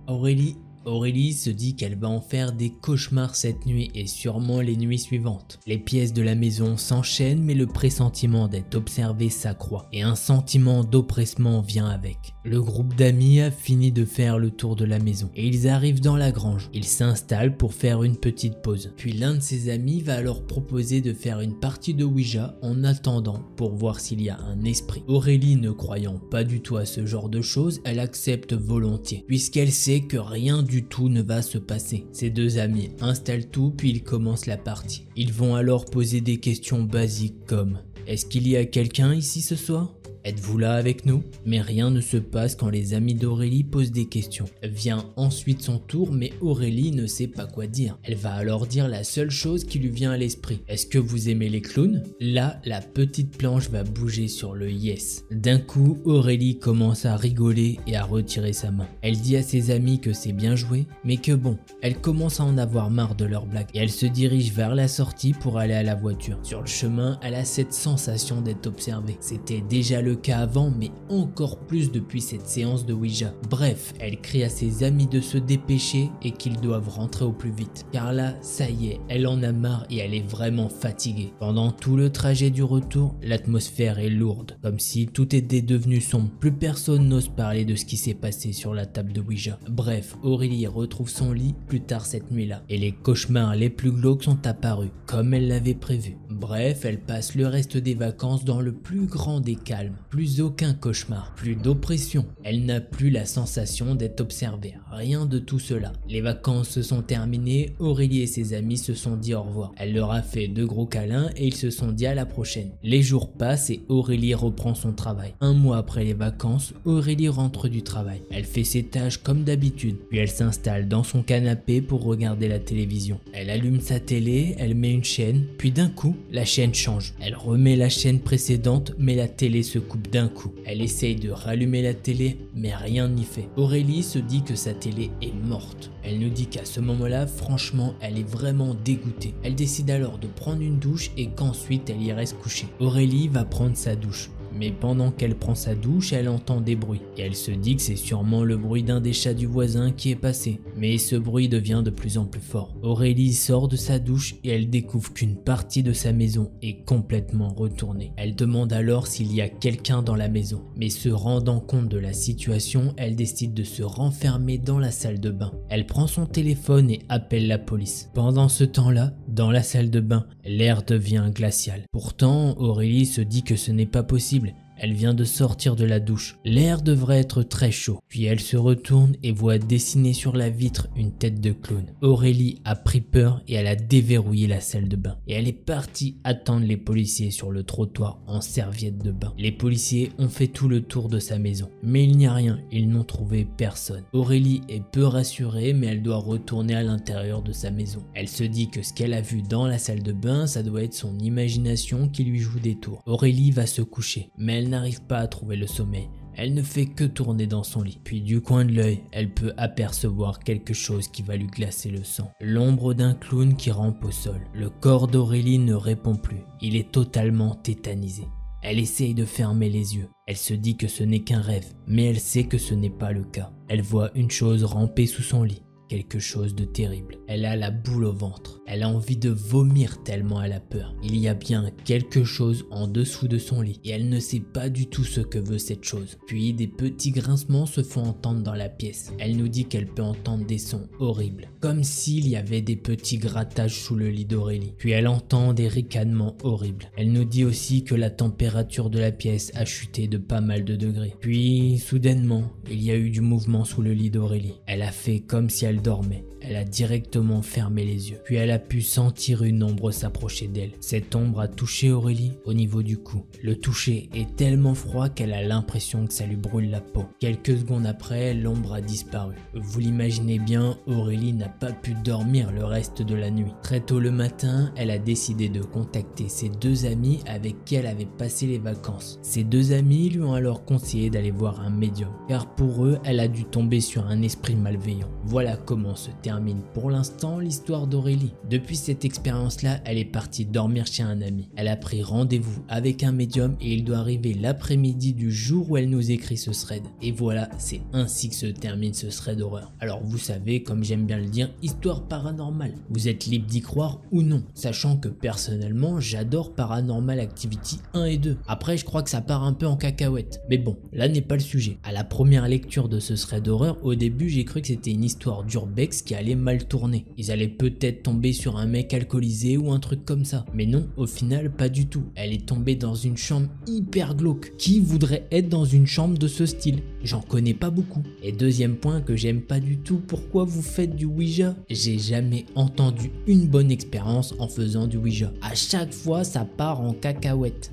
Aurélie se dit qu'elle va en faire des cauchemars cette nuit et sûrement les nuits suivantes. Les pièces de la maison s'enchaînent mais le pressentiment d'être observé s'accroît et un sentiment d'oppressement vient avec. Le groupe d'amis a fini de faire le tour de la maison et ils arrivent dans la grange. Ils s'installent pour faire une petite pause. Puis l'un de ses amis va alors proposer de faire une partie de Ouija en attendant pour voir s'il y a un esprit. Aurélie, ne croyant pas du tout à ce genre de choses, elle accepte volontiers puisqu'elle sait que rien du tout ne va se passer. Ses deux amis installent tout puis ils commencent la partie. Ils vont alors poser des questions basiques comme « Est-ce qu'il y a quelqu'un ici ce soir ? Êtes-vous là avec nous ?» Mais rien ne se passe quand les amis d'Aurélie posent des questions. Vient ensuite son tour, mais Aurélie ne sait pas quoi dire. Elle va alors dire la seule chose qui lui vient à l'esprit. « Est-ce que vous aimez les clowns ?» Là, la petite planche va bouger sur le yes. D'un coup, Aurélie commence à rigoler et à retirer sa main. Elle dit à ses amis que c'est bien joué, mais que bon, elle commence à en avoir marre de leurs blagues. Et elle se dirige vers la sortie pour aller à la voiture. Sur le chemin, elle a cette sensation d'être observée. C'était déjà le cas avant, mais encore plus depuis cette séance de Ouija. Bref, elle crie à ses amis de se dépêcher et qu'ils doivent rentrer au plus vite. Car là, ça y est, elle en a marre et elle est vraiment fatiguée. Pendant tout le trajet du retour, l'atmosphère est lourde, comme si tout était devenu sombre. Plus personne n'ose parler de ce qui s'est passé sur la table de Ouija. Bref, Aurélie retrouve son lit plus tard cette nuit-là et les cauchemars les plus glauques sont apparus, comme elle l'avait prévu. Bref, elle passe le reste des vacances dans le plus grand des calmes. Plus aucun cauchemar, plus d'oppression. Elle n'a plus la sensation d'être observée. Rien de tout cela. Les vacances se sont terminées, Aurélie et ses amis se sont dit au revoir. Elle leur a fait de gros câlins et ils se sont dit à la prochaine. Les jours passent et Aurélie reprend son travail. Un mois après les vacances, Aurélie rentre du travail. Elle fait ses tâches comme d'habitude, puis elle s'installe dans son canapé pour regarder la télévision. Elle allume sa télé, elle met une chaîne, puis d'un coup, la chaîne change. Elle remet la chaîne précédente, mais la télé se coupe d'un coup. Elle essaye de rallumer la télé, mais rien n'y fait. Aurélie se dit que sa télé est morte. Elle nous dit qu'à ce moment-là, franchement, elle est vraiment dégoûtée. Elle décide alors de prendre une douche et qu'ensuite elle irait se coucher. Aurélie va prendre sa douche. Mais pendant qu'elle prend sa douche, elle entend des bruits. Et elle se dit que c'est sûrement le bruit d'un des chats du voisin qui est passé. Mais ce bruit devient de plus en plus fort. Aurélie sort de sa douche et elle découvre qu'une partie de sa maison est complètement retournée. Elle demande alors s'il y a quelqu'un dans la maison. Mais se rendant compte de la situation, elle décide de se renfermer dans la salle de bain. Elle prend son téléphone et appelle la police. Pendant ce temps-là, dans la salle de bain, l'air devient glacial. Pourtant, Aurélie se dit que ce n'est pas possible. Elle vient de sortir de la douche. L'air devrait être très chaud. Puis elle se retourne et voit dessiner sur la vitre une tête de clown. Aurélie a pris peur et elle a déverrouillé la salle de bain. Et elle est partie attendre les policiers sur le trottoir en serviette de bain. Les policiers ont fait tout le tour de sa maison. Mais il n'y a rien, ils n'ont trouvé personne. Aurélie est peu rassurée mais elle doit retourner à l'intérieur de sa maison. Elle se dit que ce qu'elle a vu dans la salle de bain, ça doit être son imagination qui lui joue des tours. Aurélie va se coucher, mais elle n'arrive pas à trouver le sommeil. Elle ne fait que tourner dans son lit. Puis du coin de l'œil, elle peut apercevoir quelque chose qui va lui glacer le sang. L'ombre d'un clown qui rampe au sol. Le corps d'Aurélie ne répond plus. Il est totalement tétanisé. Elle essaye de fermer les yeux. Elle se dit que ce n'est qu'un rêve, mais elle sait que ce n'est pas le cas. Elle voit une chose ramper sous son lit. quelque chose de terrible. Elle a la boule au ventre. Elle a envie de vomir tellement elle a peur. Il y a bien quelque chose en dessous de son lit et elle ne sait pas du tout ce que veut cette chose. Puis des petits grincements se font entendre dans la pièce. Elle nous dit qu'elle peut entendre des sons horribles, comme s'il y avait des petits grattages sous le lit d'Aurélie. Puis elle entend des ricanements horribles. Elle nous dit aussi que la température de la pièce a chuté de pas mal de degrés. Puis soudainement, il y a eu du mouvement sous le lit d'Aurélie. Elle a fait comme si elle dormait. Elle a directement fermé les yeux. Puis elle a pu sentir une ombre s'approcher d'elle. Cette ombre a touché Aurélie au niveau du cou. Le toucher est tellement froid qu'elle a l'impression que ça lui brûle la peau. Quelques secondes après, l'ombre a disparu. Vous l'imaginez bien, Aurélie n'a pas pu dormir le reste de la nuit. Très tôt le matin, elle a décidé de contacter ses deux amis avec qui elle avait passé les vacances. Ses deux amis lui ont alors conseillé d'aller voir un médium, car pour eux, elle a dû tomber sur un esprit malveillant. Voilà comment se termine pour l'instant l'histoire d'Aurélie. Depuis cette expérience-là, elle est partie dormir chez un ami. Elle a pris rendez-vous avec un médium et il doit arriver l'après-midi du jour où elle nous écrit ce thread. Et voilà, c'est ainsi que se termine ce thread d'horreur. Alors vous savez, comme j'aime bien le dire, histoire paranormale. Vous êtes libre d'y croire ou non, sachant que personnellement, j'adore Paranormal Activity 1 et 2. Après, je crois que ça part un peu en cacahuète. Mais bon, là n'est pas le sujet. À la première lecture de ce thread d'horreur, au début, j'ai cru que c'était une histoire d'urbex qui allait mal tourner. Ils allaient peut-être tomber sur un mec alcoolisé ou un truc comme ça. Mais non, au final, pas du tout. Elle est tombée dans une chambre hyper glauque. Qui voudrait être dans une chambre de ce style? J'en connais pas beaucoup. Et deuxième point que j'aime pas du tout, pourquoi vous faites du Ouija? J'ai jamais entendu une bonne expérience en faisant du Ouija. À chaque fois, ça part en cacahuète.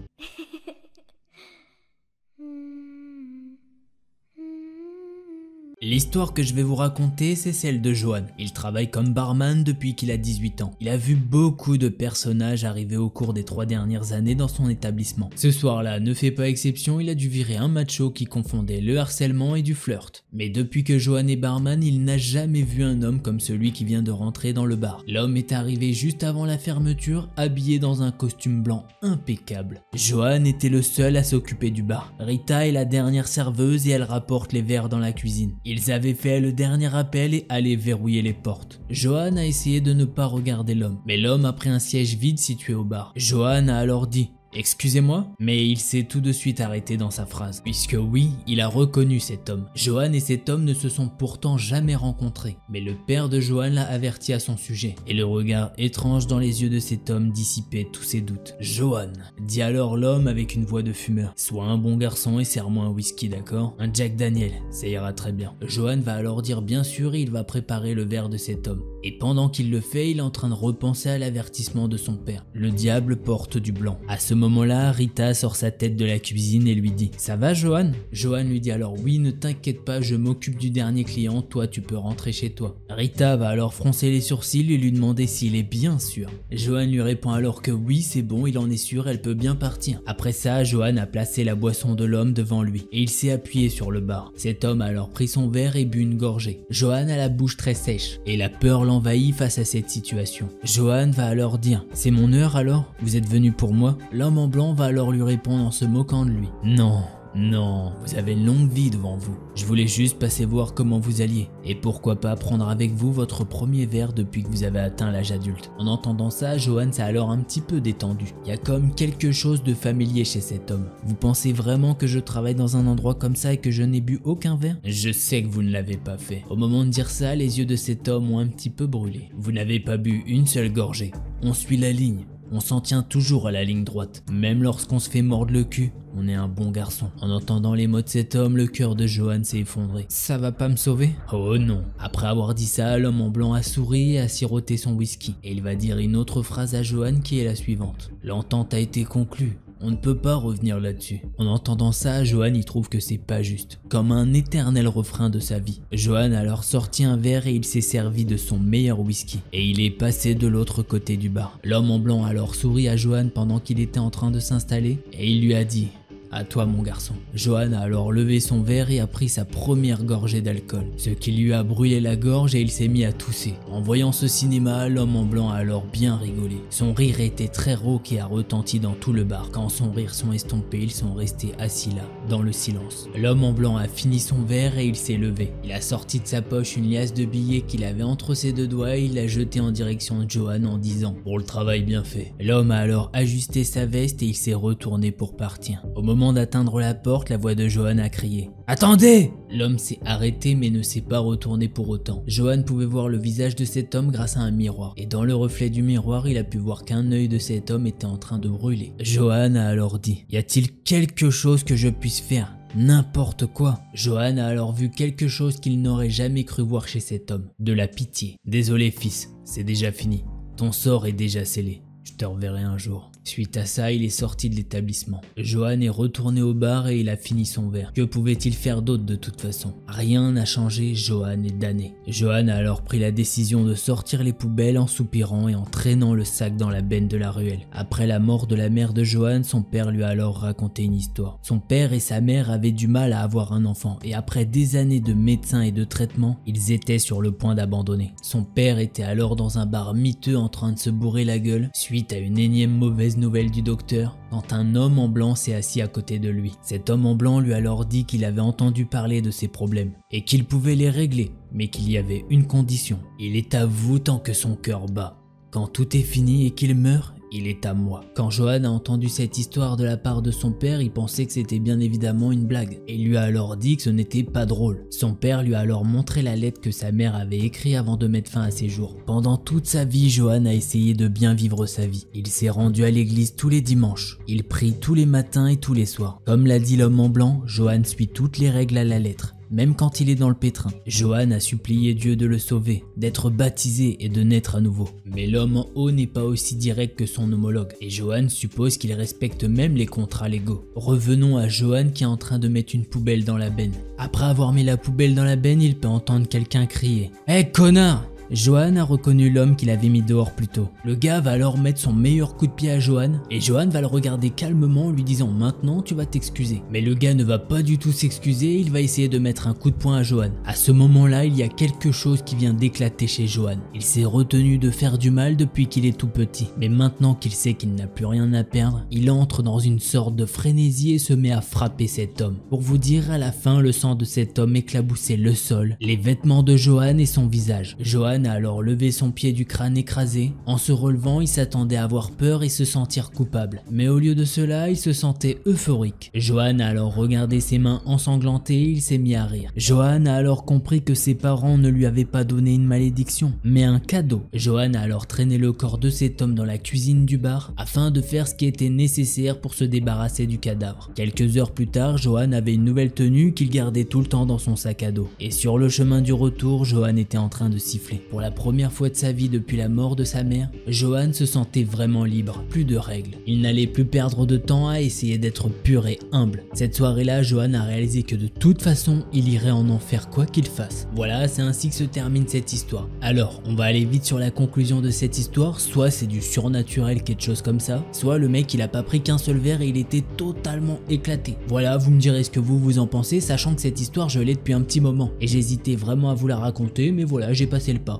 L'histoire que je vais vous raconter, c'est celle de Johan. Il travaille comme barman depuis qu'il a 18 ans. Il a vu beaucoup de personnages arriver au cours des 3 dernières années dans son établissement. Ce soir-là ne fait pas exception, il a dû virer un macho qui confondait le harcèlement et du flirt. Mais depuis que Johan est barman, il n'a jamais vu un homme comme celui qui vient de rentrer dans le bar. L'homme est arrivé juste avant la fermeture, habillé dans un costume blanc impeccable. Johan était le seul à s'occuper du bar. Rita est la dernière serveuse et elle rapporte les verres dans la cuisine. Ils avaient fait le dernier appel et allaient verrouiller les portes. Johan a essayé de ne pas regarder l'homme, mais l'homme a pris un siège vide situé au bar. Johan a alors dit: excusez-moi, mais il s'est tout de suite arrêté dans sa phrase, puisque oui, il a reconnu cet homme. Johan et cet homme ne se sont pourtant jamais rencontrés, mais le père de Johan l'a averti à son sujet, et le regard étrange dans les yeux de cet homme dissipait tous ses doutes. Johan, dit alors l'homme avec une voix de fumeur, sois un bon garçon et serre-moi un whisky, d'accord? Un Jack Daniel, ça ira très bien. Johan va alors dire bien sûr et il va préparer le verre de cet homme. Et pendant qu'il le fait, il est en train de repenser à l'avertissement de son père. Le diable porte du blanc. À ce moment-là, Rita sort sa tête de la cuisine et lui dit: ça va Johan? Johan lui dit alors: oui, ne t'inquiète pas, je m'occupe du dernier client, toi tu peux rentrer chez toi. Rita va alors froncer les sourcils et lui demander s'il est bien sûr. Johan lui répond alors que oui, c'est bon, il en est sûr, elle peut bien partir. Après ça, Johan a placé la boisson de l'homme devant lui et il s'est appuyé sur le bar. Cet homme a alors pris son verre et bu une gorgée. Johan a la bouche très sèche et la peur l'envahit face à cette situation. Johan va alors dire: c'est mon heure alors? Vous êtes venu pour moi? L'homme en blanc va alors lui répondre en se moquant de lui: non, vous avez une longue vie devant vous. Je voulais juste passer voir comment vous alliez. Et pourquoi pas prendre avec vous votre premier verre depuis que vous avez atteint l'âge adulte. En entendant ça, Johan s'est alors un petit peu détendu. Il y a comme quelque chose de familier chez cet homme. Vous pensez vraiment que je travaille dans un endroit comme ça et que je n'ai bu aucun verre? Je sais que vous ne l'avez pas fait. Au moment de dire ça, les yeux de cet homme ont un petit peu brûlé. Vous n'avez pas bu une seule gorgée. On suit la ligne. On s'en tient toujours à la ligne droite. Même lorsqu'on se fait mordre le cul, on est un bon garçon. En entendant les mots de cet homme, le cœur de Johan s'est effondré. Ça va pas me sauver? Oh non. Après avoir dit ça, l'homme en blanc a souri et a siroté son whisky. Et il va dire une autre phrase à Johan qui est la suivante: l'entente a été conclue. On ne peut pas revenir là-dessus. En entendant ça, Johan y trouve que c'est pas juste. Comme un éternel refrain de sa vie. Johan a alors sorti un verre et il s'est servi de son meilleur whisky. Et il est passé de l'autre côté du bar. L'homme en blanc a alors souri à Johan pendant qu'il était en train de s'installer et il lui a dit: À toi mon garçon. Johan a alors levé son verre et a pris sa première gorgée d'alcool, ce qui lui a brûlé la gorge et il s'est mis à tousser. En voyant ce cinéma, l'homme en blanc a alors bien rigolé. Son rire était très rauque et a retenti dans tout le bar. Quand son rire s'est estompé, ils sont restés assis là, dans le silence. L'homme en blanc a fini son verre et il s'est levé. Il a sorti de sa poche une liasse de billets qu'il avait entre ses deux doigts et il l'a jeté en direction de Johan en disant « Pour le travail bien fait ». L'homme a alors ajusté sa veste et il s'est retourné pour partir. Au moment d'atteindre la porte, la voix de Johan a crié « Attendez !» L'homme s'est arrêté mais ne s'est pas retourné pour autant. Johan pouvait voir le visage de cet homme grâce à un miroir. Et dans le reflet du miroir, il a pu voir qu'un œil de cet homme était en train de brûler. Johan a alors dit « Y a-t-il quelque chose que je puisse faire ? N'importe quoi !» Johan a alors vu quelque chose qu'il n'aurait jamais cru voir chez cet homme. De la pitié. « Désolé fils, c'est déjà fini. Ton sort est déjà scellé. Je te reverrai un jour. » Suite à ça, il est sorti de l'établissement. Johan est retourné au bar et il a fini son verre. Que pouvait-il faire d'autre de toute façon? Rien n'a changé, Johan est damné. Johan a alors pris la décision de sortir les poubelles en soupirant et en traînant le sac dans la benne de la ruelle. Après la mort de la mère de Johan, son père lui a alors raconté une histoire. Son père et sa mère avaient du mal à avoir un enfant et après des années de médecins et de traitements, ils étaient sur le point d'abandonner. Son père était alors dans un bar miteux en train de se bourrer la gueule suite à une énième mauvaise nouvelle du docteur quand un homme en blanc s'est assis à côté de lui. Cet homme en blanc lui a alors dit qu'il avait entendu parler de ses problèmes et qu'il pouvait les régler, mais qu'il y avait une condition. Il est à vous tant que son cœur bat. Quand tout est fini et qu'il meurt, il est à moi. Quand Johan a entendu cette histoire de la part de son père, il pensait que c'était bien évidemment une blague et il lui a alors dit que ce n'était pas drôle. Son père lui a alors montré la lettre que sa mère avait écrite avant de mettre fin à ses jours. Pendant toute sa vie, Johan a essayé de bien vivre sa vie. Il s'est rendu à l'église tous les dimanches. Il prie tous les matins et tous les soirs. Comme l'a dit l'homme en blanc, Johan suit toutes les règles à la lettre. Même quand il est dans le pétrin, Johan a supplié Dieu de le sauver, d'être baptisé et de naître à nouveau. Mais l'homme en haut n'est pas aussi direct que son homologue, et Johan suppose qu'il respecte même les contrats légaux. Revenons à Johan qui est en train de mettre une poubelle dans la benne. Après avoir mis la poubelle dans la benne, il peut entendre quelqu'un crier « Hé connard !» Johan a reconnu l'homme qu'il avait mis dehors plus tôt. Le gars va alors mettre son meilleur coup de pied à Johan et Johan va le regarder calmement en lui disant « Maintenant tu vas t'excuser ». Mais le gars ne va pas du tout s'excuser, il va essayer de mettre un coup de poing à Johan. À ce moment-là, il y a quelque chose qui vient d'éclater chez Johan. Il s'est retenu de faire du mal depuis qu'il est tout petit. Mais maintenant qu'il sait qu'il n'a plus rien à perdre, il entre dans une sorte de frénésie et se met à frapper cet homme. Pour vous dire, à la fin, le sang de cet homme éclaboussait le sol, les vêtements de Johan et son visage. Johan a alors levé son pied du crâne écrasé. En se relevant, il s'attendait à avoir peur et se sentir coupable. Mais au lieu de cela, il se sentait euphorique. Johan a alors regardé ses mains ensanglantées et il s'est mis à rire. Johan a alors compris que ses parents ne lui avaient pas donné une malédiction, mais un cadeau. Johan a alors traîné le corps de cet homme dans la cuisine du bar afin de faire ce qui était nécessaire pour se débarrasser du cadavre. Quelques heures plus tard, Johan avait une nouvelle tenue qu'il gardait tout le temps dans son sac à dos. Et sur le chemin du retour, Johan était en train de siffler. Pour la première fois de sa vie depuis la mort de sa mère, Johan se sentait vraiment libre, plus de règles. Il n'allait plus perdre de temps à essayer d'être pur et humble. Cette soirée-là, Johan a réalisé que de toute façon, il irait en enfer quoi qu'il fasse. Voilà, c'est ainsi que se termine cette histoire. Alors, on va aller vite sur la conclusion de cette histoire. Soit c'est du surnaturel, quelque chose comme ça, soit le mec il a pas pris qu'un seul verre et il était totalement éclaté. Voilà, vous me direz ce que vous en pensez, sachant que cette histoire je l'ai depuis un petit moment et j'hésitais vraiment à vous la raconter, mais voilà, j'ai passé le pas.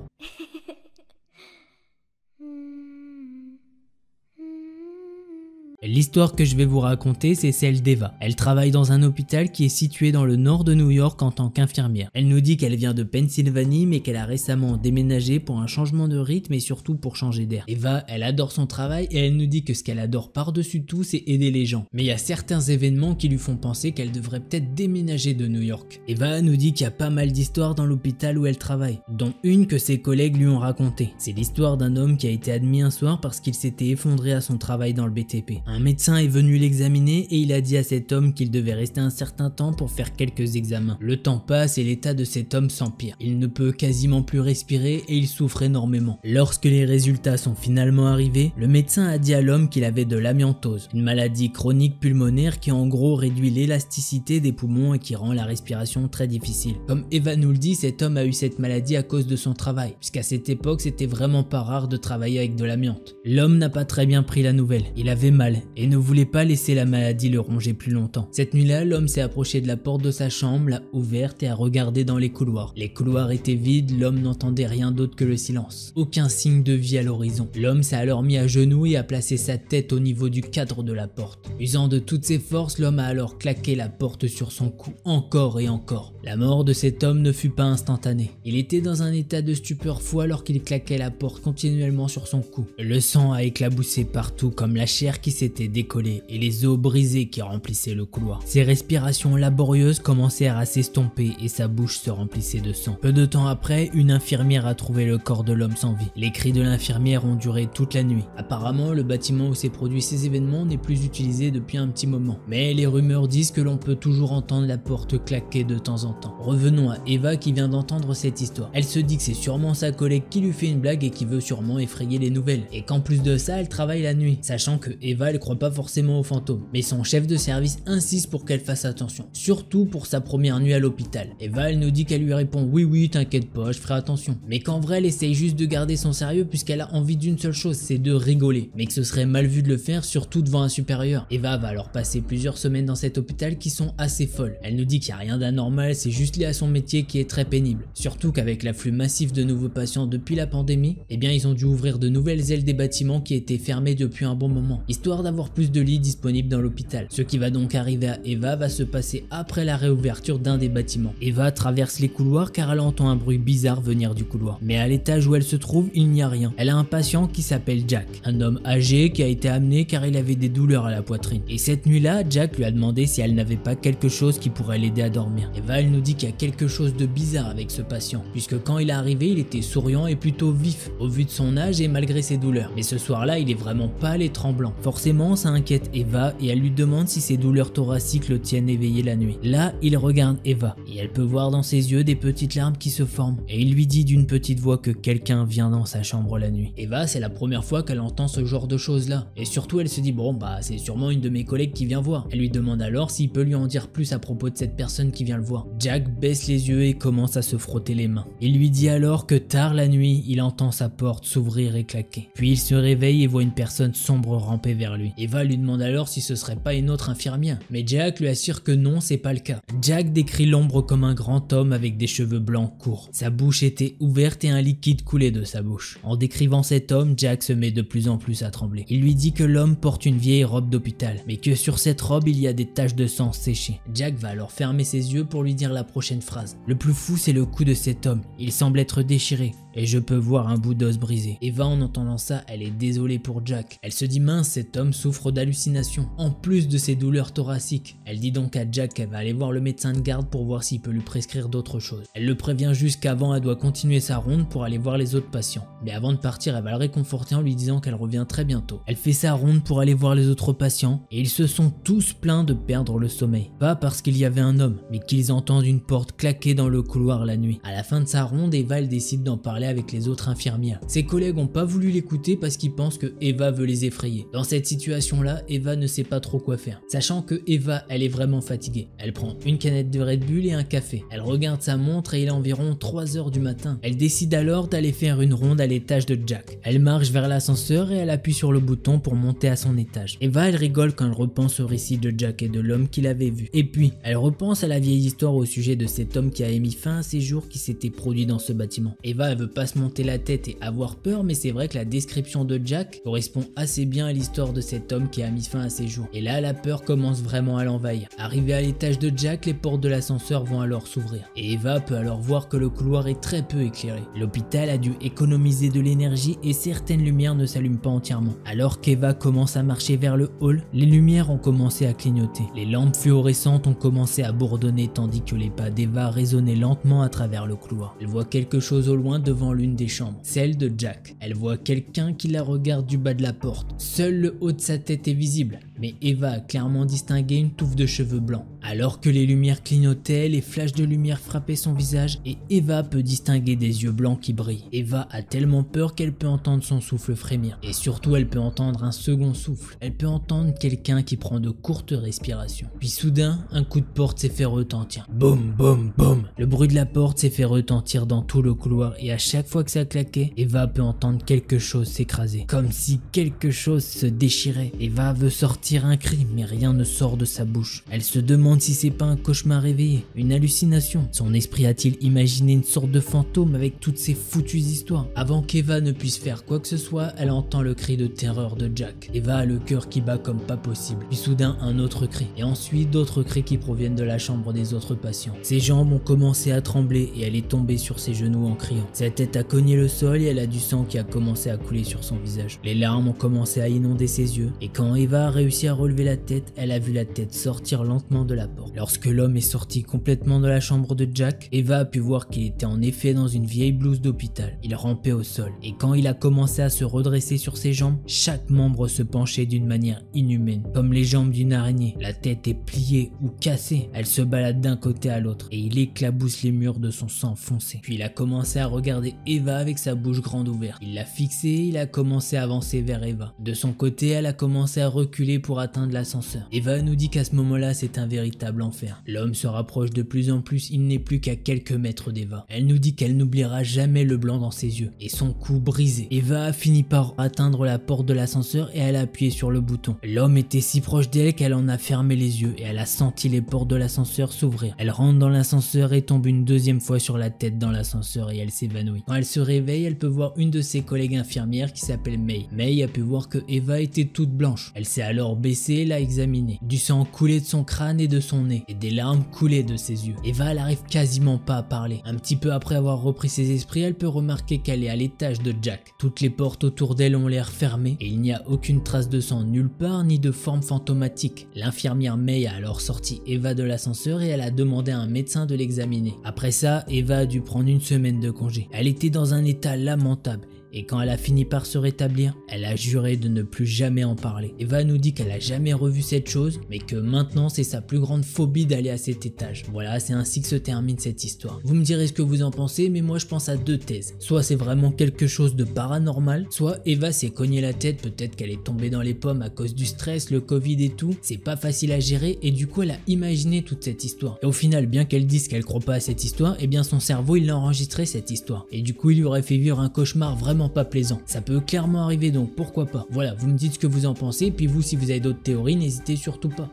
L'histoire que je vais vous raconter, c'est celle d'Eva. Elle travaille dans un hôpital qui est situé dans le nord de New York en tant qu'infirmière. Elle nous dit qu'elle vient de Pennsylvanie mais qu'elle a récemment déménagé pour un changement de rythme et surtout pour changer d'air. Eva, elle adore son travail et elle nous dit que ce qu'elle adore par-dessus tout, c'est aider les gens. Mais il y a certains événements qui lui font penser qu'elle devrait peut-être déménager de New York. Eva nous dit qu'il y a pas mal d'histoires dans l'hôpital où elle travaille, dont une que ses collègues lui ont racontée. C'est l'histoire d'un homme qui a été admis un soir parce qu'il s'était effondré à son travail dans le BTP. Un médecin est venu l'examiner et il a dit à cet homme qu'il devait rester un certain temps pour faire quelques examens. Le temps passe et l'état de cet homme s'empire. Il ne peut quasiment plus respirer et il souffre énormément. Lorsque les résultats sont finalement arrivés, le médecin a dit à l'homme qu'il avait de l'amiantose, une maladie chronique pulmonaire qui en gros réduit l'élasticité des poumons et qui rend la respiration très difficile. Comme Eva nous le dit, cet homme a eu cette maladie à cause de son travail, puisqu'à cette époque c'était vraiment pas rare de travailler avec de l'amiante. L'homme n'a pas très bien pris la nouvelle. Il avait mal souffrait et ne voulait pas laisser la maladie le ronger plus longtemps. Cette nuit-là, l'homme s'est approché de la porte de sa chambre, l'a ouverte et a regardé dans les couloirs. Les couloirs étaient vides, l'homme n'entendait rien d'autre que le silence. Aucun signe de vie à l'horizon. L'homme s'est alors mis à genoux et a placé sa tête au niveau du cadre de la porte. Usant de toutes ses forces, l'homme a alors claqué la porte sur son cou encore et encore. La mort de cet homme ne fut pas instantanée. Il était dans un état de stupeur fou alors qu'il claquait la porte continuellement sur son cou. Le sang a éclaboussé partout comme la chair qui s'était décollée et les os brisés qui remplissaient le couloir. Ses respirations laborieuses commencèrent à s'estomper et sa bouche se remplissait de sang. Peu de temps après, une infirmière a trouvé le corps de l'homme sans vie. Les cris de l'infirmière ont duré toute la nuit. Apparemment, le bâtiment où s'est produit ces événements n'est plus utilisé depuis un petit moment. Mais les rumeurs disent que l'on peut toujours entendre la porte claquer de temps en temps. Revenons à Eva qui vient d'entendre cette histoire. Elle se dit que c'est sûrement sa collègue qui lui fait une blague et qui veut sûrement effrayer les nouvelles. Et qu'en plus de ça, elle travaille la nuit, sachant que Eva elle croit pas forcément aux fantômes. Mais son chef de service insiste pour qu'elle fasse attention, surtout pour sa première nuit à l'hôpital. Eva elle nous dit qu'elle lui répond oui t'inquiète pas, je ferai attention. Mais qu'en vrai elle essaye juste de garder son sérieux puisqu'elle a envie d'une seule chose, c'est de rigoler. Mais que ce serait mal vu de le faire, surtout devant un supérieur. Eva va alors passer plusieurs semaines dans cet hôpital qui sont assez folles. Elle nous dit qu'il n'y a rien d'anormal, c'est juste lié à son métier qui est très pénible. Surtout qu'avec l'afflux massif de nouveaux patients depuis la pandémie, eh bien ils ont dû ouvrir de nouvelles ailes des bâtiments qui étaient fermés depuis un bon moment, histoire d'avoir plus de lits disponibles dans l'hôpital. Ce qui va donc arriver à Eva va se passer après la réouverture d'un des bâtiments. Eva traverse les couloirs car elle entend un bruit bizarre venir du couloir. Mais à l'étage où elle se trouve, il n'y a rien. Elle a un patient qui s'appelle Jack, un homme âgé qui a été amené car il avait des douleurs à la poitrine. Et cette nuit-là, Jack lui a demandé si elle n'avait pas quelque chose qui pourrait l'aider à dormir. Eva elle nous dit qu'il y a quelque chose de bizarre avec ce patient, puisque quand il est arrivé, il était souriant et plutôt vif, au vu de son âge et malgré ses douleurs. Mais ce soir-là, il est vraiment pâle et tremblant. Forcément, ça inquiète Eva et elle lui demande si ses douleurs thoraciques le tiennent éveillé la nuit. Là, il regarde Eva et elle peut voir dans ses yeux des petites larmes qui se forment. Et il lui dit d'une petite voix que quelqu'un vient dans sa chambre la nuit. Eva, c'est la première fois qu'elle entend ce genre de choses-là. Et surtout, elle se dit bon bah c'est sûrement une de mes collègues qui vient voir. Elle lui demande alors s'il peut lui en dire plus à propos de cette personne qui vient le voir. Jack baisse les yeux et commence à se frotter les mains. Il lui dit alors que tard la nuit, il entend sa porte s'ouvrir et claquer. Puis il se réveille et voit une personne sombre ramper vers lui. Eva lui demande alors si ce serait pas une autre infirmière. Mais Jack lui assure que non, c'est pas le cas. Jack décrit l'ombre comme un grand homme avec des cheveux blancs courts. Sa bouche était ouverte et un liquide coulait de sa bouche. En décrivant cet homme, Jack se met de plus en plus à trembler. Il lui dit que l'homme porte une vieille robe d'hôpital, mais que sur cette robe il y a des taches de sang séchées. Jack va alors fermer ses yeux pour lui dire la prochaine phrase. Le plus fou, c'est le cou de cet homme. Il semble être déchiré et je peux voir un bout d'os brisé. Eva, en entendant ça, elle est désolée pour Jack. Elle se dit mince, cet homme souffre d'hallucinations, en plus de ses douleurs thoraciques. Elle dit donc à Jack qu'elle va aller voir le médecin de garde pour voir s'il peut lui prescrire d'autres choses. Elle le prévient juste qu'avant elle doit continuer sa ronde pour aller voir les autres patients. Mais avant de partir, elle va le réconforter en lui disant qu'elle revient très bientôt. Elle fait sa ronde pour aller voir les autres patients et ils se sont tous plaints de perdre le sommeil. Pas parce qu'il y avait un homme, mais qu'ils entendent une porte claquer dans le couloir la nuit. À la fin de sa ronde, Eva elle décide d'en parler avec les autres infirmières. Ses collègues n'ont pas voulu l'écouter parce qu'ils pensent que Eva veut les effrayer. Dans cette situation-là, Eva ne sait pas trop quoi faire. Sachant que Eva, elle est vraiment fatiguée. Elle prend une canette de Red Bull et un café. Elle regarde sa montre et il est environ 3 h du matin. Elle décide alors d'aller faire une ronde à l'étage de Jack. Elle marche vers l'ascenseur et elle appuie sur le bouton pour monter à son étage. Eva, elle rigole quand elle repense au récit de Jack et de l'homme qu'il avait vu. Et puis, elle repense à la vieille histoire au sujet de cet homme qui a mis fin à ses jours qui s'était produit dans ce bâtiment. Eva, elle veut pas se monter la tête et avoir peur, mais c'est vrai que la description de Jack correspond assez bien à l'histoire de cet homme qui a mis fin à ses jours. Et là, la peur commence vraiment à l'envahir. Arrivé à l'étage de Jack, les portes de l'ascenseur vont alors s'ouvrir. Et Eva peut alors voir que le couloir est très peu éclairé. L'hôpital a dû économiser de l'énergie et certaines lumières ne s'allument pas entièrement. Alors qu'Eva commence à marcher vers le hall, les lumières ont commencé à clignoter. Les lampes fluorescentes ont commencé à bourdonner tandis que les pas d'Eva résonnaient lentement à travers le couloir. Elle voit quelque chose au loin devant l'une des chambres, celle de Jack. Elle voit quelqu'un qui la regarde du bas de la porte. Seul le haut de sa tête est visible, mais Eva a clairement distingué une touffe de cheveux blancs. Alors que les lumières clignotaient, les flashs de lumière frappaient son visage et Eva peut distinguer des yeux blancs qui brillent. Eva a tellement peur qu'elle peut entendre son souffle frémir. Et surtout, elle peut entendre un second souffle. Elle peut entendre quelqu'un qui prend de courtes respirations. Puis soudain, un coup de porte s'est fait retentir. Boum, boum, boum. Le bruit de la porte s'est fait retentir dans tout le couloir et à chaque chaque fois que ça claquait, Eva peut entendre quelque chose s'écraser. Comme si quelque chose se déchirait. Eva veut sortir un cri, mais rien ne sort de sa bouche. Elle se demande si c'est pas un cauchemar réveillé, une hallucination. Son esprit a-t-il imaginé une sorte de fantôme avec toutes ces foutues histoires? Avant qu'Eva ne puisse faire quoi que ce soit, elle entend le cri de terreur de Jack. Eva a le cœur qui bat comme pas possible. Puis soudain un autre cri. Et ensuite d'autres cris qui proviennent de la chambre des autres patients. Ses jambes ont commencé à trembler et elle est tombée sur ses genoux en criant. Sa tête a cogné le sol et elle a du sang qui a commencé à couler sur son visage. Les larmes ont commencé à inonder ses yeux et quand Eva a réussi à relever la tête, elle a vu la tête sortir lentement de la porte. Lorsque l'homme est sorti complètement de la chambre de Jack, Eva a pu voir qu'il était en effet dans une vieille blouse d'hôpital. Il rampait au sol et quand il a commencé à se redresser sur ses jambes, chaque membre se penchait d'une manière inhumaine, comme les jambes d'une araignée. La tête est pliée ou cassée, elle se balade d'un côté à l'autre et il éclabousse les murs de son sang foncé. Puis il a commencé à regarder Eva avec sa bouche grande ouverte. Il l'a fixée, il a commencé à avancer vers Eva. De son côté, elle a commencé à reculer pour atteindre l'ascenseur. Eva nous dit qu'à ce moment-là, c'est un véritable enfer. L'homme se rapproche de plus en plus, il n'est plus qu'à quelques mètres d'Eva. Elle nous dit qu'elle n'oubliera jamais le blanc dans ses yeux et son cou brisé. Eva a fini par atteindre la porte de l'ascenseur et elle a appuyé sur le bouton. L'homme était si proche d'elle qu'elle en a fermé les yeux et elle a senti les portes de l'ascenseur s'ouvrir. Elle rentre dans l'ascenseur et tombe une deuxième fois sur la tête dans l'ascenseur et elle s'évanouit. Quand elle se réveille, elle peut voir une de ses collègues infirmières qui s'appelle May. May a pu voir que Eva était toute blanche. Elle s'est alors baissée et l'a examinée. Du sang coulait de son crâne et de son nez et des larmes coulaient de ses yeux. Eva, elle arrive quasiment pas à parler. Un petit peu après avoir repris ses esprits, elle peut remarquer qu'elle est à l'étage de Jack. Toutes les portes autour d'elle ont l'air fermées et il n'y a aucune trace de sang nulle part ni de forme fantomatique. L'infirmière May a alors sorti Eva de l'ascenseur et elle a demandé à un médecin de l'examiner. Après ça, Eva a dû prendre une semaine de congé. Elle était dans un état lamentable. Et quand elle a fini par se rétablir, elle a juré de ne plus jamais en parler. Eva nous dit qu'elle a jamais revu cette chose, mais que maintenant c'est sa plus grande phobie d'aller à cet étage. Voilà, c'est ainsi que se termine cette histoire. Vous me direz ce que vous en pensez, mais moi je pense à deux thèses. Soit c'est vraiment quelque chose de paranormal, soit Eva s'est cogné la tête, peut-être qu'elle est tombée dans les pommes à cause du stress, le Covid et tout. C'est pas facile à gérer et du coup elle a imaginé toute cette histoire. Et au final, bien qu'elle dise qu'elle croit pas à cette histoire, eh bien son cerveau il a enregistré cette histoire. Et du coup il lui aurait fait vivre un cauchemar vraiment pas plaisant. Ça peut clairement arriver donc pourquoi pas. Voilà, vous me dites ce que vous en pensez, puis vous si vous avez d'autres théories, n'hésitez surtout pas.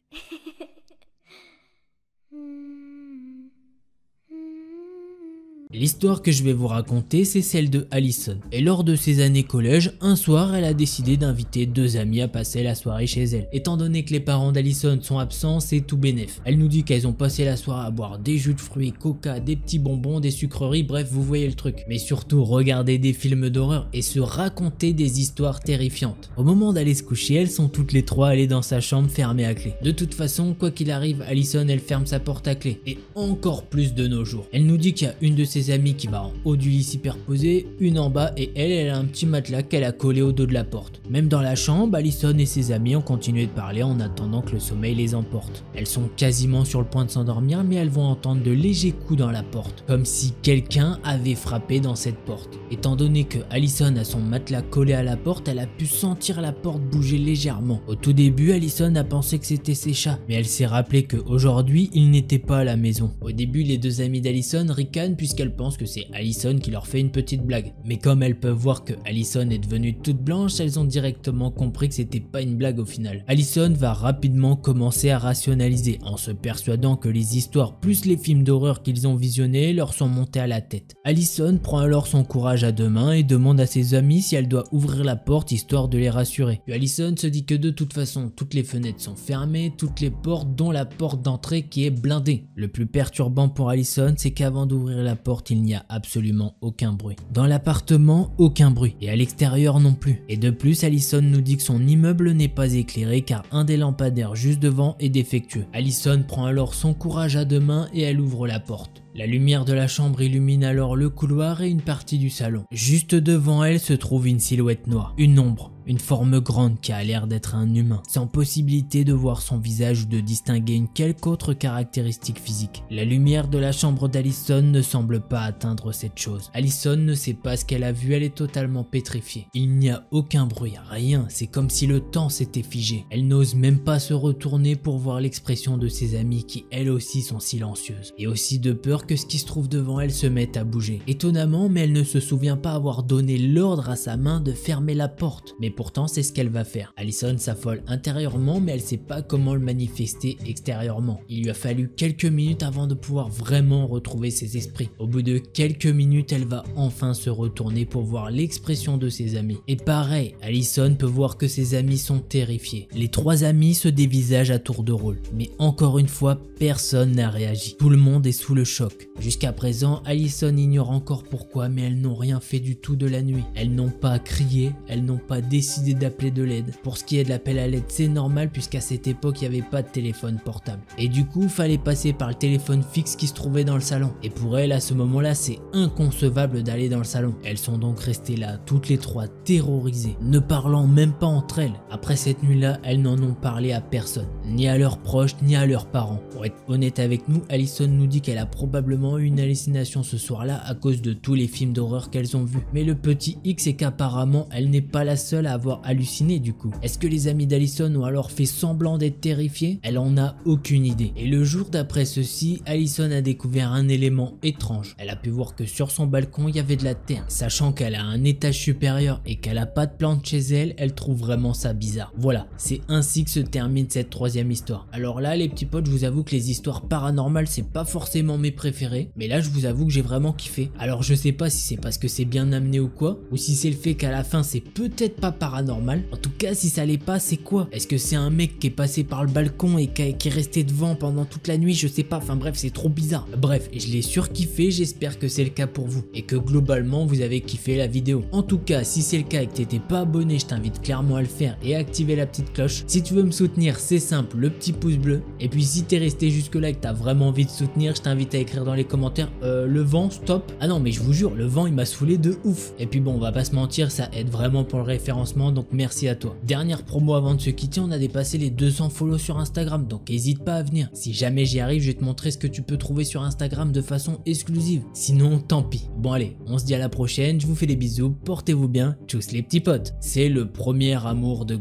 L'histoire que je vais vous raconter, c'est celle de Allison. Et lors de ses années collège, un soir, elle a décidé d'inviter deux amis à passer la soirée chez elle. Étant donné que les parents d'Allison sont absents, c'est tout bénef. Elle nous dit qu'elles ont passé la soirée à boire des jus de fruits, coca, des petits bonbons, des sucreries, bref, vous voyez le truc. Mais surtout, regarder des films d'horreur et se raconter des histoires terrifiantes. Au moment d'aller se coucher, elles sont toutes les trois allées dans sa chambre fermée à clé. De toute façon, quoi qu'il arrive, Allison, elle ferme sa porte à clé. Et encore plus de nos jours. Elle nous dit qu'il y a une de ses amies qui va en haut du lit superposé, une en bas et elle a un petit matelas qu'elle a collé au dos de la porte. Même dans la chambre, Allison et ses amis ont continué de parler en attendant que le sommeil les emporte. Elles sont quasiment sur le point de s'endormir mais elles vont entendre de légers coups dans la porte, comme si quelqu'un avait frappé dans cette porte. Étant donné que Allison a son matelas collé à la porte, elle a pu sentir la porte bouger légèrement. Au tout début, Allison a pensé que c'était ses chats, mais elle s'est rappelé qu'aujourd'hui, ils n'étaient pas à la maison. Au début, les deux amis d'Allison ricanent puisqu'elles pensent que c'est Allison qui leur fait une petite blague. Mais comme elles peuvent voir que Allison est devenue toute blanche, elles ont directement compris que c'était pas une blague au final. Allison va rapidement commencer à rationaliser en se persuadant que les histoires plus les films d'horreur qu'ils ont visionnés leur sont montés à la tête. Allison prend alors son courage à deux mains et demande à ses amis si elle doit ouvrir la porte histoire de les rassurer. Puis Allison se dit que de toute façon toutes les fenêtres sont fermées, toutes les portes dont la porte d'entrée qui est blindée. Le plus perturbant pour Allison, c'est qu'avant d'ouvrir la porte, il n'y a absolument aucun bruit. Dans l'appartement, aucun bruit. Et à l'extérieur non plus. Et de plus, Allison nous dit que son immeuble n'est pas éclairé car un des lampadaires juste devant est défectueux. Allison prend alors son courage à deux mains et elle ouvre la porte. La lumière de la chambre illumine alors le couloir et une partie du salon. Juste devant elle se trouve une silhouette noire, une ombre. une forme grande qui a l'air d'être un humain, sans possibilité de voir son visage ou de distinguer une quelque autre caractéristique physique. La lumière de la chambre d'Allison ne semble pas atteindre cette chose. Allison ne sait pas ce qu'elle a vu, elle est totalement pétrifiée. Il n'y a aucun bruit, rien, c'est comme si le temps s'était figé. Elle n'ose même pas se retourner pour voir l'expression de ses amies qui elles aussi sont silencieuses. Et aussi de peur que ce qui se trouve devant elle se mette à bouger. Étonnamment, mais elle ne se souvient pas avoir donné l'ordre à sa main de fermer la porte. Mais pourtant c'est ce qu'elle va faire. Allison s'affole intérieurement mais elle sait pas comment le manifester extérieurement. Il lui a fallu quelques minutes avant de pouvoir vraiment retrouver ses esprits. Au bout de quelques minutes, elle va enfin se retourner pour voir l'expression de ses amis. Et pareil, Allison peut voir que ses amis sont terrifiés. Les trois amis se dévisagent à tour de rôle. Mais encore une fois, personne n'a réagi. Tout le monde est sous le choc. Jusqu'à présent, Allison ignore encore pourquoi, mais elles n'ont rien fait du tout de la nuit. Elles n'ont pas crié, elles n'ont pas décidé d'appeler de l'aide. Pour ce qui est de l'appel à l'aide, c'est normal puisqu'à cette époque, il n'y avait pas de téléphone portable. Et du coup, fallait passer par le téléphone fixe qui se trouvait dans le salon. Et pour elles, à ce moment-là, c'est inconcevable d'aller dans le salon. Elles sont donc restées là, toutes les trois terrorisées, ne parlant même pas entre elles. Après cette nuit-là, elles n'en ont parlé à personne, ni à leurs proches, ni à leurs parents. Pour être honnête avec nous, Allison nous dit qu'elle a probablement eu une hallucination ce soir-là à cause de tous les films d'horreur qu'elles ont vus. Mais le petit X est qu'apparemment, elle n'est pas la seule à avoir halluciné du coup. Est-ce que les amis d'Allison ont alors fait semblant d'être terrifiés? Elle en a aucune idée. Et le jour d'après ceci, Allison a découvert un élément étrange. Elle a pu voir que sur son balcon, il y avait de la terre. Sachant qu'elle a un étage supérieur et qu'elle a pas de plante chez elle, elle trouve vraiment ça bizarre. Voilà, c'est ainsi que se termine cette troisième histoire. Alors là, les petits potes, je vous avoue que les histoires paranormales, c'est pas forcément mes préférées, mais là, je vous avoue que j'ai vraiment kiffé. Alors je sais pas si c'est parce que c'est bien amené ou quoi, ou si c'est le fait qu'à la fin, c'est peut-être pas paranormal. En tout cas, si ça l'est pas, c'est quoi? Est-ce que c'est un mec qui est passé par le balcon et qui est resté devant pendant toute la nuit? Je sais pas, enfin bref, c'est trop bizarre. Bref, je l'ai surkiffé, j'espère que c'est le cas pour vous et que globalement vous avez kiffé la vidéo. En tout cas, si c'est le cas et que t'étais pas abonné, je t'invite clairement à le faire et à activer la petite cloche. Si tu veux me soutenir, c'est simple, le petit pouce bleu. Et puis si t'es resté jusque là et que t'as vraiment envie de soutenir, je t'invite à écrire dans les commentaires le vent, stop. Ah non mais je vous jure, le vent il m'a saoulé de ouf. Et puis bon, on va pas se mentir, ça aide vraiment pour le référencement, donc merci à toi. Dernière promo avant de se quitter, on a dépassé les 200 follow sur Instagram, donc n'hésite pas à venir. Si jamais j'y arrive, je vais te montrer ce que tu peux trouver sur Instagram de façon exclusive. Sinon, tant pis. Bon allez, on se dit à la prochaine, je vous fais des bisous, portez-vous bien, tchuss les petits potes. C'est le premier amour de...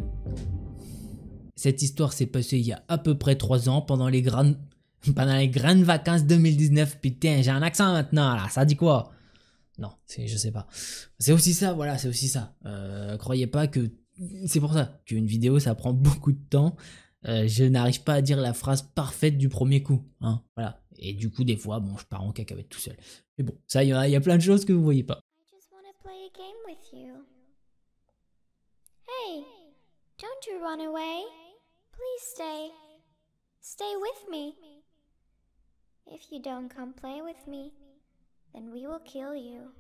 Cette histoire s'est passée il y a à peu près 3 ans pendant les grandes vacances 2019. Putain, j'ai un accent maintenant là, ça dit quoi? Non, je sais pas. C'est aussi ça, voilà, c'est aussi ça. Croyez pas que... C'est pour ça qu'une vidéo ça prend beaucoup de temps. Je n'arrive pas à dire la phrase parfaite du premier coup, hein, voilà. Et du coup, des fois, bon, je pars en cacahuète tout seul. Mais bon, ça, il y a plein de choses que vous voyez pas. I just want to play a game with you. Hey, don't you run away. Please stay. Stay with me. If you don't come play with me, then we will kill you.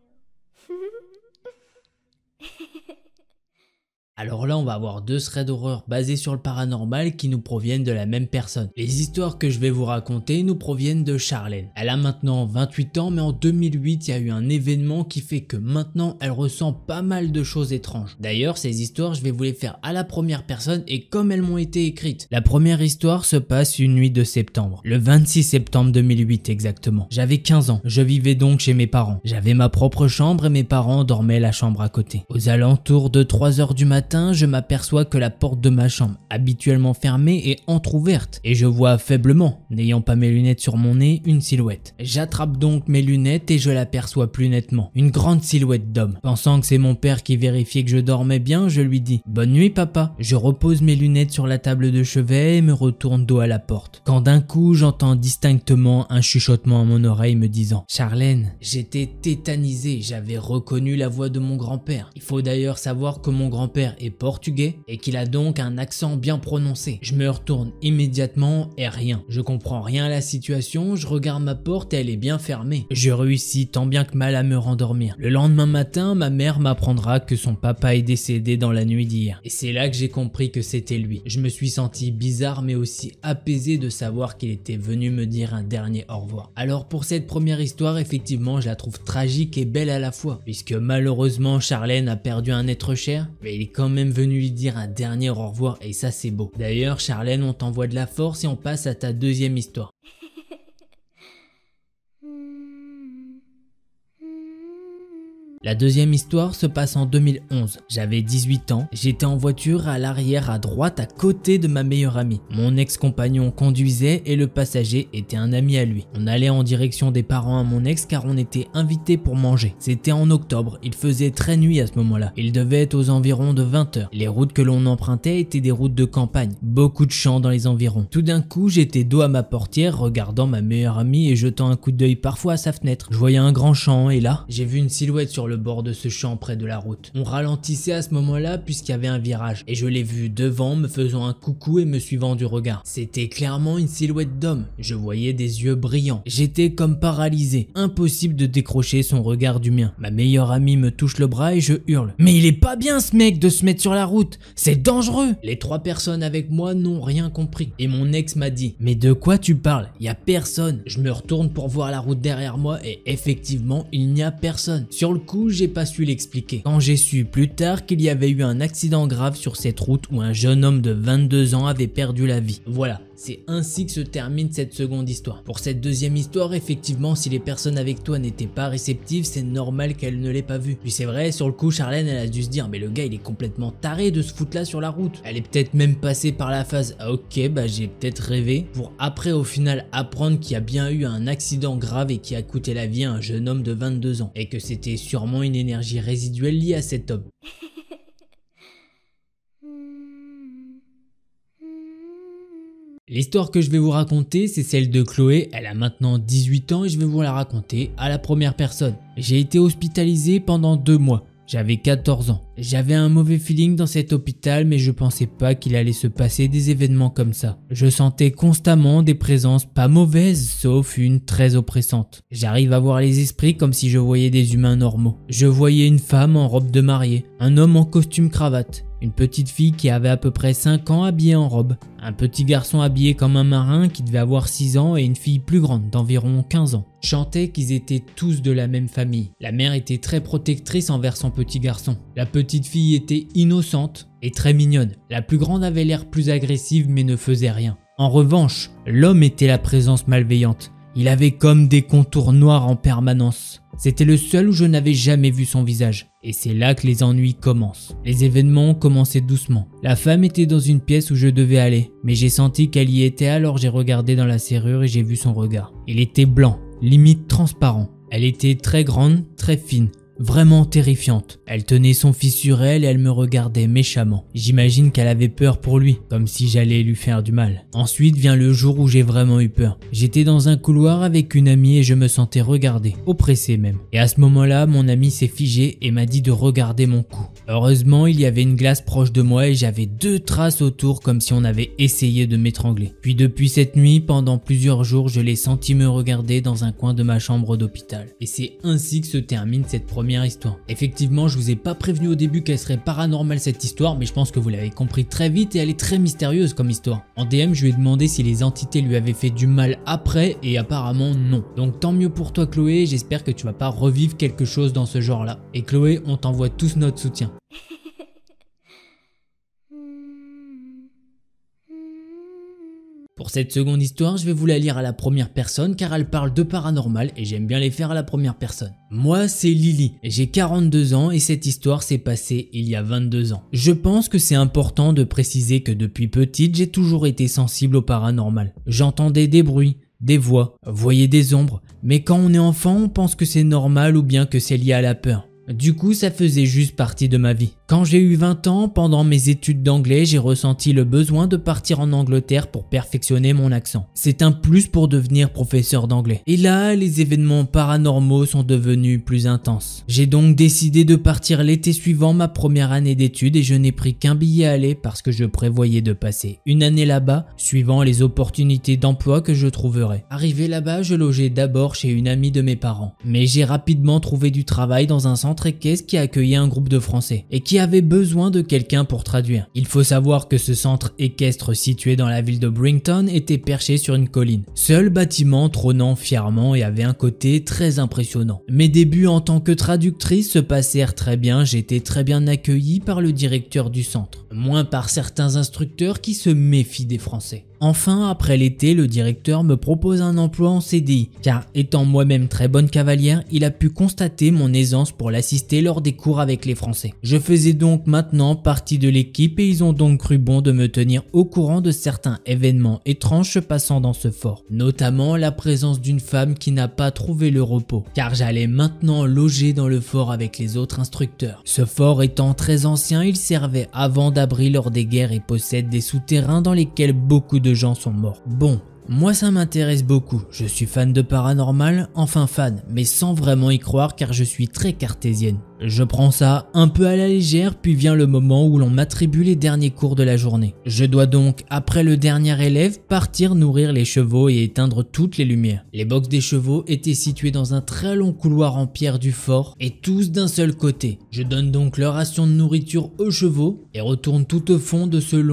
Alors là, on va avoir 2 threads d'horreur basés sur le paranormal qui nous proviennent de la même personne. Les histoires que je vais vous raconter nous proviennent de Charlène. Elle a maintenant 28 ans, mais en 2008, il y a eu un événement qui fait que maintenant, elle ressent pas mal de choses étranges. D'ailleurs, ces histoires, je vais vous les faire à la première personne et comme elles m'ont été écrites. La première histoire se passe une nuit de septembre, le 26 septembre 2008 exactement. J'avais 15 ans, je vivais donc chez mes parents. J'avais ma propre chambre et mes parents dormaient la chambre à côté. Aux alentours de 3 h du matin, je m'aperçois que la porte de ma chambre, habituellement fermée, est entrouverte et je vois faiblement, n'ayant pas mes lunettes sur mon nez, une silhouette. J'attrape donc mes lunettes et je l'aperçois plus nettement, une grande silhouette d'homme. Pensant que c'est mon père qui vérifiait que je dormais bien, je lui dis « Bonne nuit papa ». Je repose mes lunettes sur la table de chevet et me retourne dos à la porte. Quand d'un coup, j'entends distinctement un chuchotement à mon oreille me disant « Charlène ». J'étais tétanisé, j'avais reconnu la voix de mon grand-père. Il faut d'ailleurs savoir que mon grand-père est portugais et qu'il a donc un accent bien prononcé. Je me retourne immédiatement et rien. Je comprends rien à la situation, je regarde ma porte et elle est bien fermée. Je réussis tant bien que mal à me rendormir. Le lendemain matin, ma mère m'apprendra que son papa est décédé dans la nuit d'hier. Et c'est là que j'ai compris que c'était lui. Je me suis senti bizarre mais aussi apaisé de savoir qu'il était venu me dire un dernier au revoir. Alors pour cette première histoire, effectivement, je la trouve tragique et belle à la fois, puisque malheureusement Charlène a perdu un être cher, mais il est quand quand même venu lui dire un dernier au revoir et ça c'est beau. D'ailleurs Charlène, on t'envoie de la force et on passe à ta deuxième histoire. La deuxième histoire se passe en 2011. J'avais 18 ans, j'étais en voiture à l'arrière à droite à côté de ma meilleure amie. Mon ex-compagnon conduisait et le passager était un ami à lui. On allait en direction des parents à mon ex car on était invités pour manger. C'était en octobre, il faisait très nuit à ce moment-là. Il devait être aux environs de 20 h. Les routes que l'on empruntait étaient des routes de campagne, beaucoup de champs dans les environs. Tout d'un coup, j'étais dos à ma portière regardant ma meilleure amie et jetant un coup d'œil parfois à sa fenêtre. Je voyais un grand champ et là, j'ai vu une silhouette sur le bord de ce champ près de la route. On ralentissait à ce moment-là puisqu'il y avait un virage et je l'ai vu devant me faisant un coucou et me suivant du regard. C'était clairement une silhouette d'homme. Je voyais des yeux brillants. J'étais comme paralysé. Impossible de décrocher son regard du mien. Ma meilleure amie me touche le bras et je hurle. Mais il est pas bien ce mec de se mettre sur la route. C'est dangereux. Les 3 personnes avec moi n'ont rien compris. Et mon ex m'a dit, mais de quoi tu parles? Il y a personne. Je me retourne pour voir la route derrière moi et effectivement il n'y a personne. Sur le coup, j'ai pas su l'expliquer. Quand j'ai su plus tard qu'il y avait eu un accident grave sur cette route où un jeune homme de 22 ans avait perdu la vie. Voilà. C'est ainsi que se termine cette seconde histoire. Pour cette deuxième histoire, effectivement, si les personnes avec toi n'étaient pas réceptives, c'est normal qu'elles ne l'aient pas vu. Puis c'est vrai, sur le coup, Charlène, elle a dû se dire, mais le gars, il est complètement taré de se foutre là sur la route. Elle est peut-être même passée par la phase, ah, ok, bah j'ai peut-être rêvé, pour après au final apprendre qu'il y a bien eu un accident grave et qui a coûté la vie à un jeune homme de 22 ans. Et que c'était sûrement une énergie résiduelle liée à cet homme. L'histoire que je vais vous raconter, c'est celle de Chloé. Elle a maintenant 18 ans et je vais vous la raconter à la première personne. J'ai été hospitalisé pendant 2 mois. J'avais 14 ans. J'avais un mauvais feeling dans cet hôpital mais je pensais pas qu'il allait se passer des événements comme ça. Je sentais constamment des présences pas mauvaises sauf une très oppressante. J'arrive à voir les esprits comme si je voyais des humains normaux. Je voyais une femme en robe de mariée, un homme en costume cravate, une petite fille qui avait à peu près 5 ans habillée en robe, un petit garçon habillé comme un marin qui devait avoir 6 ans et une fille plus grande d'environ 15 ans. Chantaient qu'ils étaient tous de la même famille. La mère était très protectrice envers son petit garçon. La petite fille était innocente et très mignonne. La plus grande avait l'air plus agressive mais ne faisait rien. En revanche, l'homme était la présence malveillante. Il avait comme des contours noirs en permanence. C'était le seul où je n'avais jamais vu son visage. Et c'est là que les ennuis commencent. Les événements ont commencé doucement. La femme était dans une pièce où je devais aller, mais j'ai senti qu'elle y était alors j'ai regardé dans la serrure et j'ai vu son regard. Il était blanc, limite transparent. Elle était très grande, très fine. Vraiment terrifiante. Elle tenait son fils sur elle et elle me regardait méchamment. J'imagine qu'elle avait peur pour lui, comme si j'allais lui faire du mal. Ensuite vient le jour où j'ai vraiment eu peur. J'étais dans un couloir avec une amie et je me sentais regardé, oppressé même. Et à ce moment-là, mon amie s'est figée et m'a dit de regarder mon cou. Heureusement, il y avait une glace proche de moi et j'avais 2 traces autour comme si on avait essayé de m'étrangler. Puis depuis cette nuit, pendant plusieurs jours, je l'ai senti me regarder dans un coin de ma chambre d'hôpital. Et c'est ainsi que se termine cette première histoire. Effectivement, je vous ai pas prévenu au début qu'elle serait paranormale cette histoire, mais je pense que vous l'avez compris très vite et elle est très mystérieuse comme histoire. En DM, je lui ai demandé si les entités lui avaient fait du mal après et apparemment non. Donc tant mieux pour toi Chloé, j'espère que tu vas pas revivre quelque chose dans ce genre là. Et Chloé, on t'envoie tous notre soutien. Pour cette seconde histoire, je vais vous la lire à la première personne car elle parle de paranormal et j'aime bien les faire à la première personne. Moi, c'est Lily, j'ai 42 ans et cette histoire s'est passée il y a 22 ans. Je pense que c'est important de préciser que depuis petite, j'ai toujours été sensible au paranormal. J'entendais des bruits, des voix, voyais des ombres, mais quand on est enfant, on pense que c'est normal ou bien que c'est lié à la peur. Du coup, ça faisait juste partie de ma vie. Quand j'ai eu 20 ans, pendant mes études d'anglais, j'ai ressenti le besoin de partir en Angleterre pour perfectionner mon accent. C'est un plus pour devenir professeur d'anglais. Et là, les événements paranormaux sont devenus plus intenses. J'ai donc décidé de partir l'été suivant ma première année d'études et je n'ai pris qu'un billet aller parce que je prévoyais de passer une année là-bas, suivant les opportunités d'emploi que je trouverais. Arrivé là-bas, je logeais d'abord chez une amie de mes parents. Mais j'ai rapidement trouvé du travail dans un centre centre équestre qui accueillait un groupe de Français et qui avait besoin de quelqu'un pour traduire. Il faut savoir que ce centre équestre situé dans la ville de Brington était perché sur une colline. Seul bâtiment trônant fièrement et avait un côté très impressionnant. Mes débuts en tant que traductrice se passèrent très bien, j'étais très bien accueillie par le directeur du centre, moins par certains instructeurs qui se méfient des Français. Enfin, après l'été, le directeur me propose un emploi en CDI, car étant moi-même très bonne cavalière, il a pu constater mon aisance pour l'assister lors des cours avec les Français. Je faisais donc maintenant partie de l'équipe et ils ont donc cru bon de me tenir au courant de certains événements étranges se passant dans ce fort, notamment la présence d'une femme qui n'a pas trouvé le repos, car j'allais maintenant loger dans le fort avec les autres instructeurs. Ce fort étant très ancien, il servait avant d'abri lors des guerres et possède des souterrains dans lesquels beaucoup de gens sont morts. Bon, moi ça m'intéresse beaucoup, je suis fan de paranormal, enfin fan, mais sans vraiment y croire car je suis très cartésienne. Je prends ça un peu à la légère, puis vient le moment où l'on m'attribue les derniers cours de la journée. Je dois donc, après le dernier élève, partir nourrir les chevaux et éteindre toutes les lumières. Les box des chevaux étaient situés dans un très long couloir en pierre du fort et tous d'un seul côté. Je donne donc leur ration de nourriture aux chevaux et retourne tout au fond de ce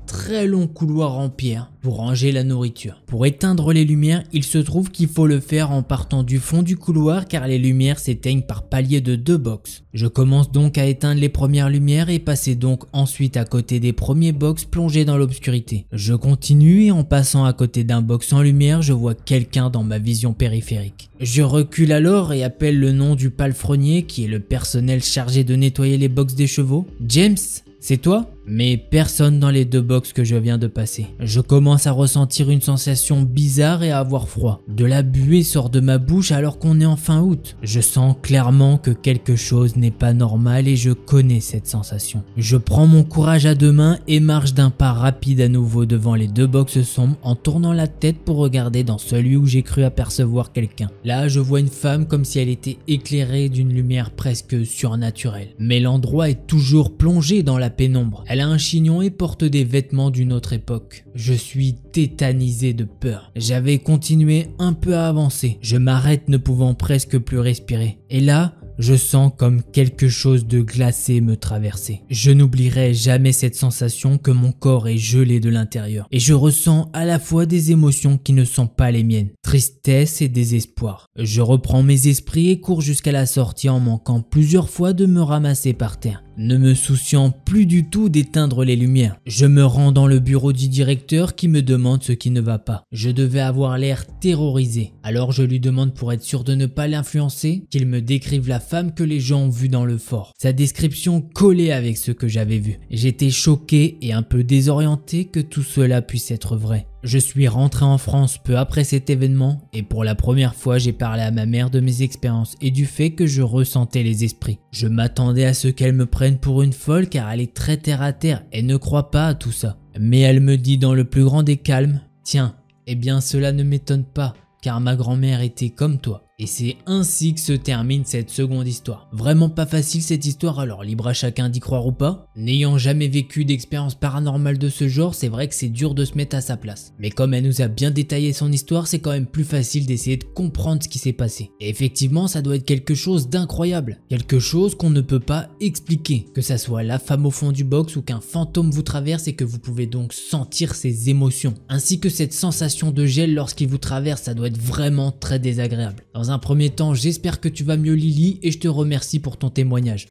très long couloir en pierre pour ranger la nourriture. Pour éteindre les lumières, il se trouve qu'il faut le faire en partant du fond du couloir car les lumières s'éteignent par paliers de 2 box. Je commence donc à éteindre les premières lumières et passer donc ensuite à côté des premiers box plongés dans l'obscurité. Je continue et en passant à côté d'un box en lumière, je vois quelqu'un dans ma vision périphérique. Je recule alors et appelle le nom du palefrenier qui est le personnel chargé de nettoyer les box des chevaux. James, c'est toi? Mais personne dans les 2 box que je viens de passer. Je commence à ressentir une sensation bizarre et à avoir froid. De la buée sort de ma bouche alors qu'on est en fin août. Je sens clairement que quelque chose n'est pas normal et je connais cette sensation. Je prends mon courage à 2 mains et marche d'un pas rapide à nouveau devant les 2 box sombres en tournant la tête pour regarder dans celui où j'ai cru apercevoir quelqu'un. Là, je vois une femme comme si elle était éclairée d'une lumière presque surnaturelle. Mais l'endroit est toujours plongé dans la pénombre. Elle a un chignon et porte des vêtements d'une autre époque. Je suis tétanisé de peur. J'avais continué un peu à avancer. Je m'arrête ne pouvant presque plus respirer. Et là, je sens comme quelque chose de glacé me traverser. Je n'oublierai jamais cette sensation que mon corps est gelé de l'intérieur. Et je ressens à la fois des émotions qui ne sont pas les miennes. Tristesse et désespoir. Je reprends mes esprits et cours jusqu'à la sortie en manquant plusieurs fois de me ramasser par terre. Ne me souciant plus du tout d'éteindre les lumières. Je me rends dans le bureau du directeur qui me demande ce qui ne va pas. Je devais avoir l'air terrorisé. Alors je lui demande pour être sûr de ne pas l'influencer qu'il me décrive la femme que les gens ont vue dans le fort. Sa description collait avec ce que j'avais vu. J'étais choqué et un peu désorienté que tout cela puisse être vrai. Je suis rentré en France peu après cet événement et pour la première fois j'ai parlé à ma mère de mes expériences et du fait que je ressentais les esprits. Je m'attendais à ce qu'elle me prenne pour une folle car elle est très terre à terre et ne croit pas à tout ça. Mais elle me dit dans le plus grand des calmes, « Tiens, eh bien cela ne m'étonne pas car ma grand-mère était comme toi. » Et c'est ainsi que se termine cette seconde histoire. Vraiment pas facile cette histoire, alors libre à chacun d'y croire ou pas. N'ayant jamais vécu d'expérience paranormale de ce genre, c'est vrai que c'est dur de se mettre à sa place. Mais comme elle nous a bien détaillé son histoire, c'est quand même plus facile d'essayer de comprendre ce qui s'est passé. Et effectivement, ça doit être quelque chose d'incroyable. Quelque chose qu'on ne peut pas expliquer. Que ça soit la femme au fond du box ou qu'un fantôme vous traverse et que vous pouvez donc sentir ses émotions. Ainsi que cette sensation de gel lorsqu'il vous traverse, ça doit être vraiment très désagréable. Dans un premier temps, j'espère que tu vas mieux Lily et je te remercie pour ton témoignage.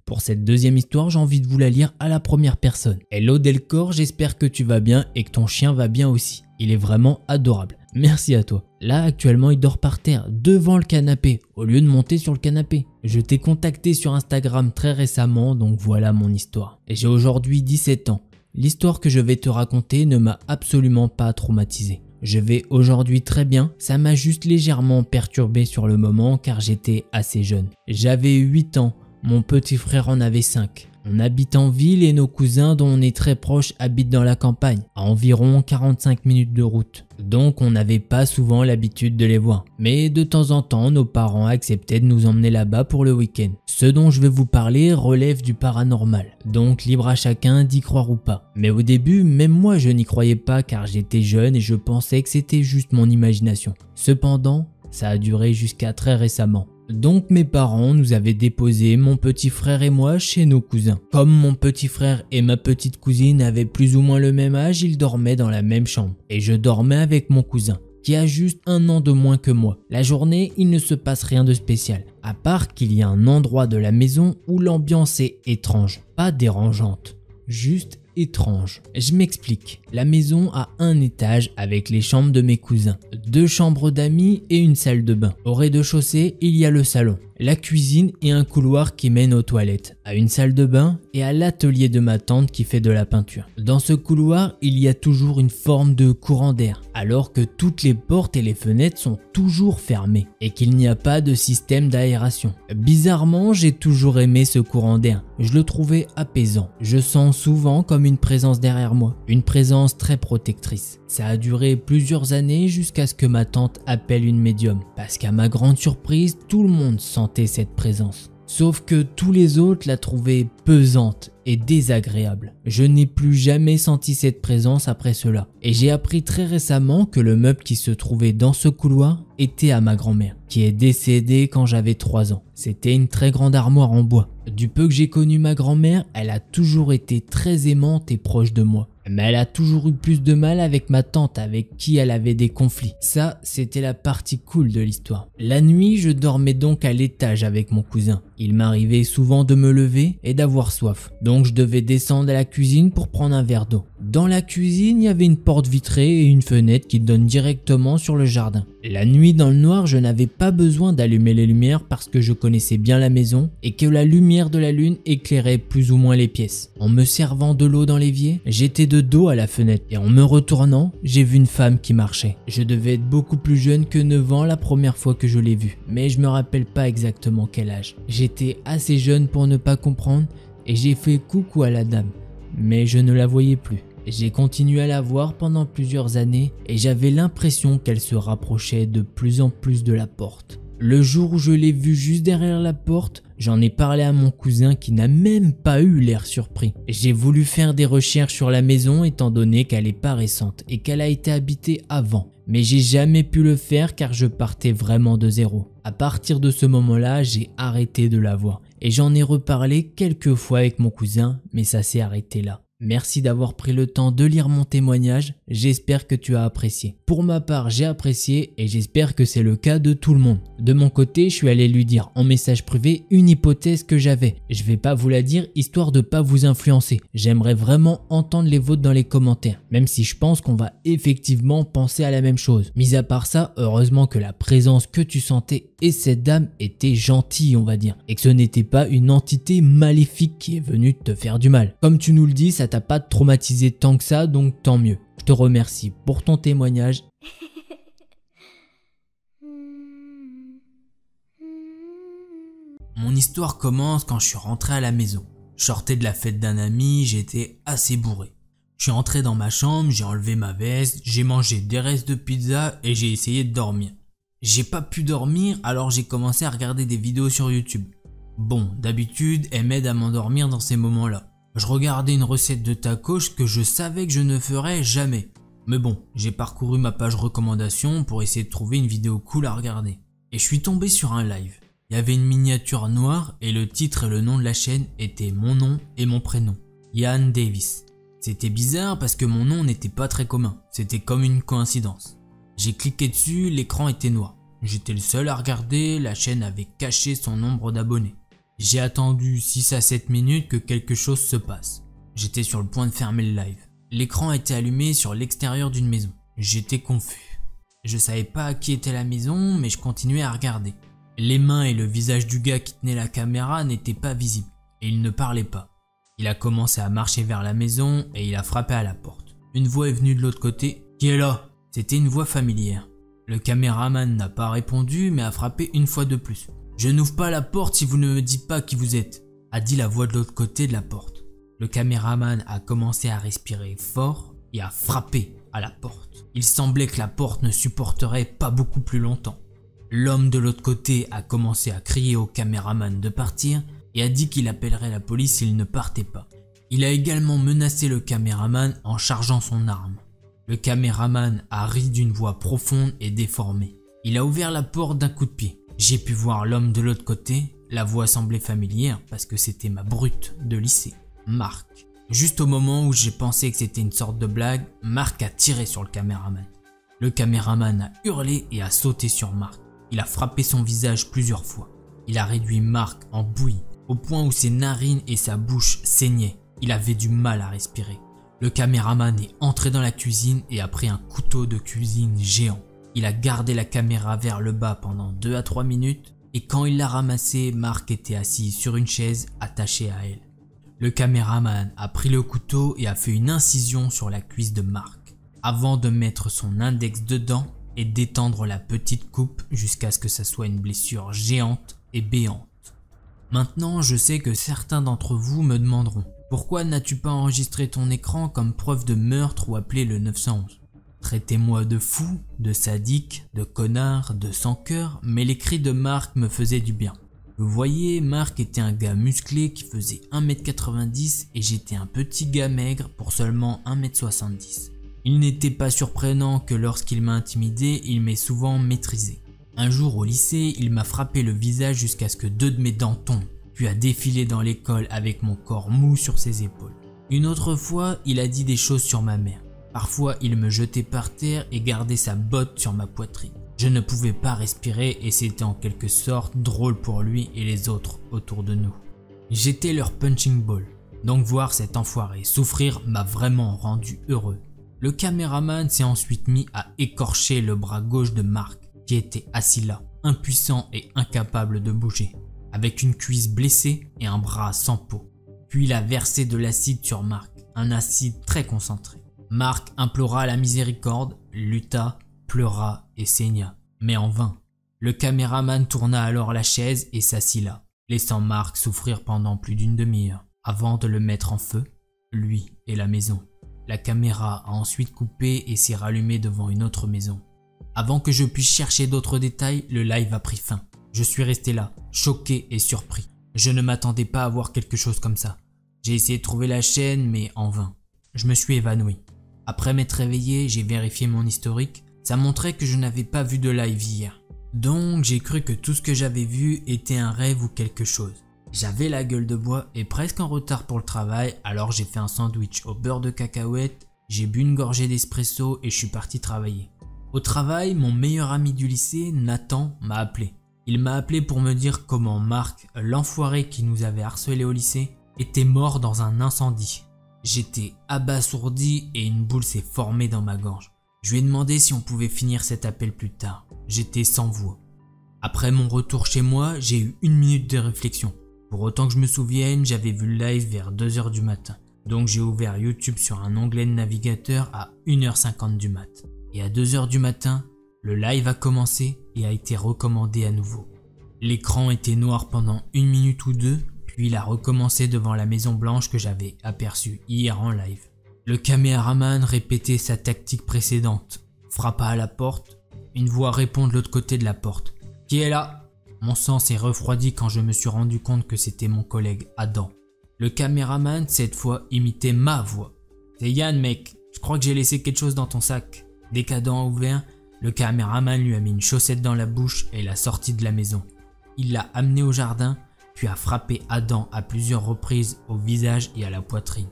Pour cette deuxième histoire, j'ai envie de vous la lire à la première personne. Hello Delcor, j'espère que tu vas bien et que ton chien va bien aussi. Il est vraiment adorable. Merci à toi. Là, actuellement, il dort par terre, devant le canapé, au lieu de monter sur le canapé. Je t'ai contacté sur Instagram très récemment, donc voilà mon histoire. Et j'ai aujourd'hui 17 ans. L'histoire que je vais te raconter ne m'a absolument pas traumatisé. Je vais aujourd'hui très bien, ça m'a juste légèrement perturbé sur le moment car j'étais assez jeune. J'avais 8 ans, mon petit frère en avait 5. On habite en ville et nos cousins dont on est très proche habitent dans la campagne, à environ 45 minutes de route. Donc on n'avait pas souvent l'habitude de les voir. Mais de temps en temps, nos parents acceptaient de nous emmener là-bas pour le week-end. Ce dont je vais vous parler relève du paranormal, donc libre à chacun d'y croire ou pas. Mais au début, même moi je n'y croyais pas car j'étais jeune et je pensais que c'était juste mon imagination. Cependant, ça a duré jusqu'à très récemment. Donc mes parents nous avaient déposé, mon petit frère et moi, chez nos cousins. Comme mon petit frère et ma petite cousine avaient plus ou moins le même âge, ils dormaient dans la même chambre. Et je dormais avec mon cousin, qui a juste 1 an de moins que moi. La journée, il ne se passe rien de spécial, à part qu'il y a un endroit de la maison où l'ambiance est étrange, pas dérangeante, juste étrange. Je m'explique. La maison a 1 étage avec les chambres de mes cousins, 2 chambres d'amis et une salle de bain. Au rez-de-chaussée, il y a le salon, la cuisine et un couloir qui mène aux toilettes, à une salle de bain et à l'atelier de ma tante qui fait de la peinture. Dans ce couloir, il y a toujours une forme de courant d'air, alors que toutes les portes et les fenêtres sont toujours fermées et qu'il n'y a pas de système d'aération. Bizarrement, j'ai toujours aimé ce courant d'air. Je le trouvais apaisant. Je sens souvent comme une présence derrière moi, une présence très protectrice. Ça a duré plusieurs années jusqu'à ce que ma tante appelle une médium, parce qu'à ma grande surprise, tout le monde sentait cette présence. Sauf que tous les autres la trouvaient pesante et désagréable. Je n'ai plus jamais senti cette présence après cela. Et j'ai appris très récemment que le meuble qui se trouvait dans ce couloir était à ma grand-mère, qui est décédée quand j'avais 3 ans. C'était une très grande armoire en bois. Du peu que j'ai connu ma grand-mère, elle a toujours été très aimante et proche de moi. Mais elle a toujours eu plus de mal avec ma tante avec qui elle avait des conflits. Ça, c'était la partie cool de l'histoire. La nuit, je dormais donc à l'étage avec mon cousin. Il m'arrivait souvent de me lever et d'avoir soif. Donc je devais descendre à la cuisine pour prendre un verre d'eau. Dans la cuisine, il y avait une porte vitrée et une fenêtre qui donnent directement sur le jardin. La nuit dans le noir, je n'avais pas besoin d'allumer les lumières parce que je connaissais bien la maison et que la lumière de la lune éclairait plus ou moins les pièces. En me servant de l'eau dans l'évier, j'étais de dos à la fenêtre et en me retournant, j'ai vu une femme qui marchait. Je devais être beaucoup plus jeune que 9 ans la première fois que je l'ai vue, mais je me rappelle pas exactement quel âge. J'étais assez jeune pour ne pas comprendre et j'ai fait coucou à la dame, mais je ne la voyais plus. J'ai continué à la voir pendant plusieurs années et j'avais l'impression qu'elle se rapprochait de plus en plus de la porte. Le jour où je l'ai vue juste derrière la porte, j'en ai parlé à mon cousin qui n'a même pas eu l'air surpris. J'ai voulu faire des recherches sur la maison étant donné qu'elle est pas récente et qu'elle a été habitée avant. Mais j'ai jamais pu le faire car je partais vraiment de zéro. À partir de ce moment-là, j'ai arrêté de la voir. Et j'en ai reparlé quelques fois avec mon cousin, mais ça s'est arrêté là. Merci d'avoir pris le temps de lire mon témoignage, j'espère que tu as apprécié. Pour ma part, j'ai apprécié et j'espère que c'est le cas de tout le monde. De mon côté, je suis allé lui dire en message privé une hypothèse que j'avais. Je vais pas vous la dire histoire de pas vous influencer. J'aimerais vraiment entendre les vôtres dans les commentaires, même si je pense qu'on va effectivement penser à la même chose. Mis à part ça, heureusement que la présence que tu sentais et cette dame était gentille, on va dire, et que ce n'était pas une entité maléfique qui est venue te faire du mal. Comme tu nous le dis, ça t'a pas traumatisé tant que ça, donc tant mieux. Je te remercie pour ton témoignage. Mon histoire commence quand je suis rentré à la maison. Je sortais de la fête d'un ami, j'étais assez bourré. Je suis rentré dans ma chambre, j'ai enlevé ma veste, j'ai mangé des restes de pizza et j'ai essayé de dormir. J'ai pas pu dormir, alors j'ai commencé à regarder des vidéos sur YouTube. Bon, d'habitude, elle m'aide à m'endormir dans ces moments-là. Je regardais une recette de tacos que je savais que je ne ferais jamais. Mais bon, j'ai parcouru ma page recommandations pour essayer de trouver une vidéo cool à regarder. Et je suis tombé sur un live. Il y avait une miniature noire et le titre et le nom de la chaîne étaient mon nom et mon prénom, Ian Davis. C'était bizarre parce que mon nom n'était pas très commun, c'était comme une coïncidence. J'ai cliqué dessus, l'écran était noir. J'étais le seul à regarder, la chaîne avait caché son nombre d'abonnés. J'ai attendu 6 à 7 minutes que quelque chose se passe. J'étais sur le point de fermer le live. L'écran était allumé sur l'extérieur d'une maison. J'étais confus. Je savais pas à qui était la maison, mais je continuais à regarder. Les mains et le visage du gars qui tenait la caméra n'étaient pas visibles, et il ne parlait pas. Il a commencé à marcher vers la maison et il a frappé à la porte. Une voix est venue de l'autre côté. « Qui est là ?» C'était une voix familière. Le caméraman n'a pas répondu mais a frappé une fois de plus. « Je n'ouvre pas la porte si vous ne me dites pas qui vous êtes. » a dit la voix de l'autre côté de la porte. Le caméraman a commencé à respirer fort et a frappé à la porte. Il semblait que la porte ne supporterait pas beaucoup plus longtemps. L'homme de l'autre côté a commencé à crier au caméraman de partir et a dit qu'il appellerait la police s'il ne partait pas. Il a également menacé le caméraman en chargeant son arme. Le caméraman a ri d'une voix profonde et déformée. Il a ouvert la porte d'un coup de pied. J'ai pu voir l'homme de l'autre côté. La voix semblait familière parce que c'était ma brute de lycée, Marc. Juste au moment où j'ai pensé que c'était une sorte de blague, Marc a tiré sur le caméraman. Le caméraman a hurlé et a sauté sur Marc. Il a frappé son visage plusieurs fois. Il a réduit Marc en bouillie, au point où ses narines et sa bouche saignaient. Il avait du mal à respirer. Le caméraman est entré dans la cuisine et a pris un couteau de cuisine géant. Il a gardé la caméra vers le bas pendant 2 à 3 minutes et quand il l'a ramassée, Marc était assis sur une chaise attachée à elle. Le caméraman a pris le couteau et a fait une incision sur la cuisse de Marc avant de mettre son index dedans et d'étendre la petite coupe jusqu'à ce que ça soit une blessure géante et béante. Maintenant, je sais que certains d'entre vous me demanderont « Pourquoi n'as-tu pas enregistré ton écran comme preuve de meurtre ou appelé le 911 ?» Traitez-moi de fou, de sadique, de connard, de sans-cœur, mais les cris de Marc me faisaient du bien. Vous voyez, Marc était un gars musclé qui faisait 1m90 et j'étais un petit gars maigre pour seulement 1m70. Il n'était pas surprenant que lorsqu'il m'a intimidé, il m'ait souvent maîtrisé. Un jour au lycée, il m'a frappé le visage jusqu'à ce que 2 de mes dents tombent, puis a défilé dans l'école avec mon corps mou sur ses épaules. Une autre fois, il a dit des choses sur ma mère. Parfois, il me jetait par terre et gardait sa botte sur ma poitrine. Je ne pouvais pas respirer et c'était en quelque sorte drôle pour lui et les autres autour de nous. J'étais leur punching ball, donc voir cet enfoiré souffrir m'a vraiment rendu heureux. Le caméraman s'est ensuite mis à écorcher le bras gauche de Marc, qui était assis là, impuissant et incapable de bouger, avec une cuisse blessée et un bras sans peau. Puis il a versé de l'acide sur Marc, un acide très concentré. Marc implora la miséricorde, lutta, pleura et saigna, mais en vain. Le caméraman tourna alors la chaise et s'assit là, laissant Marc souffrir pendant plus d'une demi-heure, avant de le mettre en feu, lui et la maison. La caméra a ensuite coupé et s'est rallumée devant une autre maison. Avant que je puisse chercher d'autres détails, le live a pris fin. Je suis resté là, choqué et surpris. Je ne m'attendais pas à voir quelque chose comme ça. J'ai essayé de trouver la chaîne, mais en vain. Je me suis évanoui. Après m'être réveillé, j'ai vérifié mon historique. Ça montrait que je n'avais pas vu de live hier. Donc j'ai cru que tout ce que j'avais vu était un rêve ou quelque chose. J'avais la gueule de bois et presque en retard pour le travail, alors j'ai fait un sandwich au beurre de cacahuète, j'ai bu une gorgée d'espresso et je suis parti travailler. Au travail, mon meilleur ami du lycée, Nathan, m'a appelé. Il m'a appelé pour me dire comment Marc, l'enfoiré qui nous avait harcelé au lycée, était mort dans un incendie. J'étais abasourdi et une boule s'est formée dans ma gorge. Je lui ai demandé si on pouvait finir cet appel plus tard. J'étais sans voix. Après mon retour chez moi, j'ai eu 1 minute de réflexion. Pour autant que je me souvienne, j'avais vu le live vers 2 h du matin. Donc j'ai ouvert YouTube sur un onglet de navigateur à 1 h 50 du mat. Et à 2 h du matin, le live a commencé et a été recommandé à nouveau. L'écran était noir pendant 1 minute ou 2, puis il a recommencé devant la Maison Blanche que j'avais aperçue hier en live. Le caméraman répétait sa tactique précédente, frappa à la porte, une voix répond de l'autre côté de la porte. « Qui est là ?» Mon sang s'est refroidi quand je me suis rendu compte que c'était mon collègue Adam. Le caméraman, cette fois, imitait ma voix. « C'est Yann, mec, je crois que j'ai laissé quelque chose dans ton sac. » Dès qu'Adam a ouvert, le caméraman lui a mis une chaussette dans la bouche et l'a sorti de la maison. Il l'a amené au jardin, puis a frappé Adam à plusieurs reprises au visage et à la poitrine.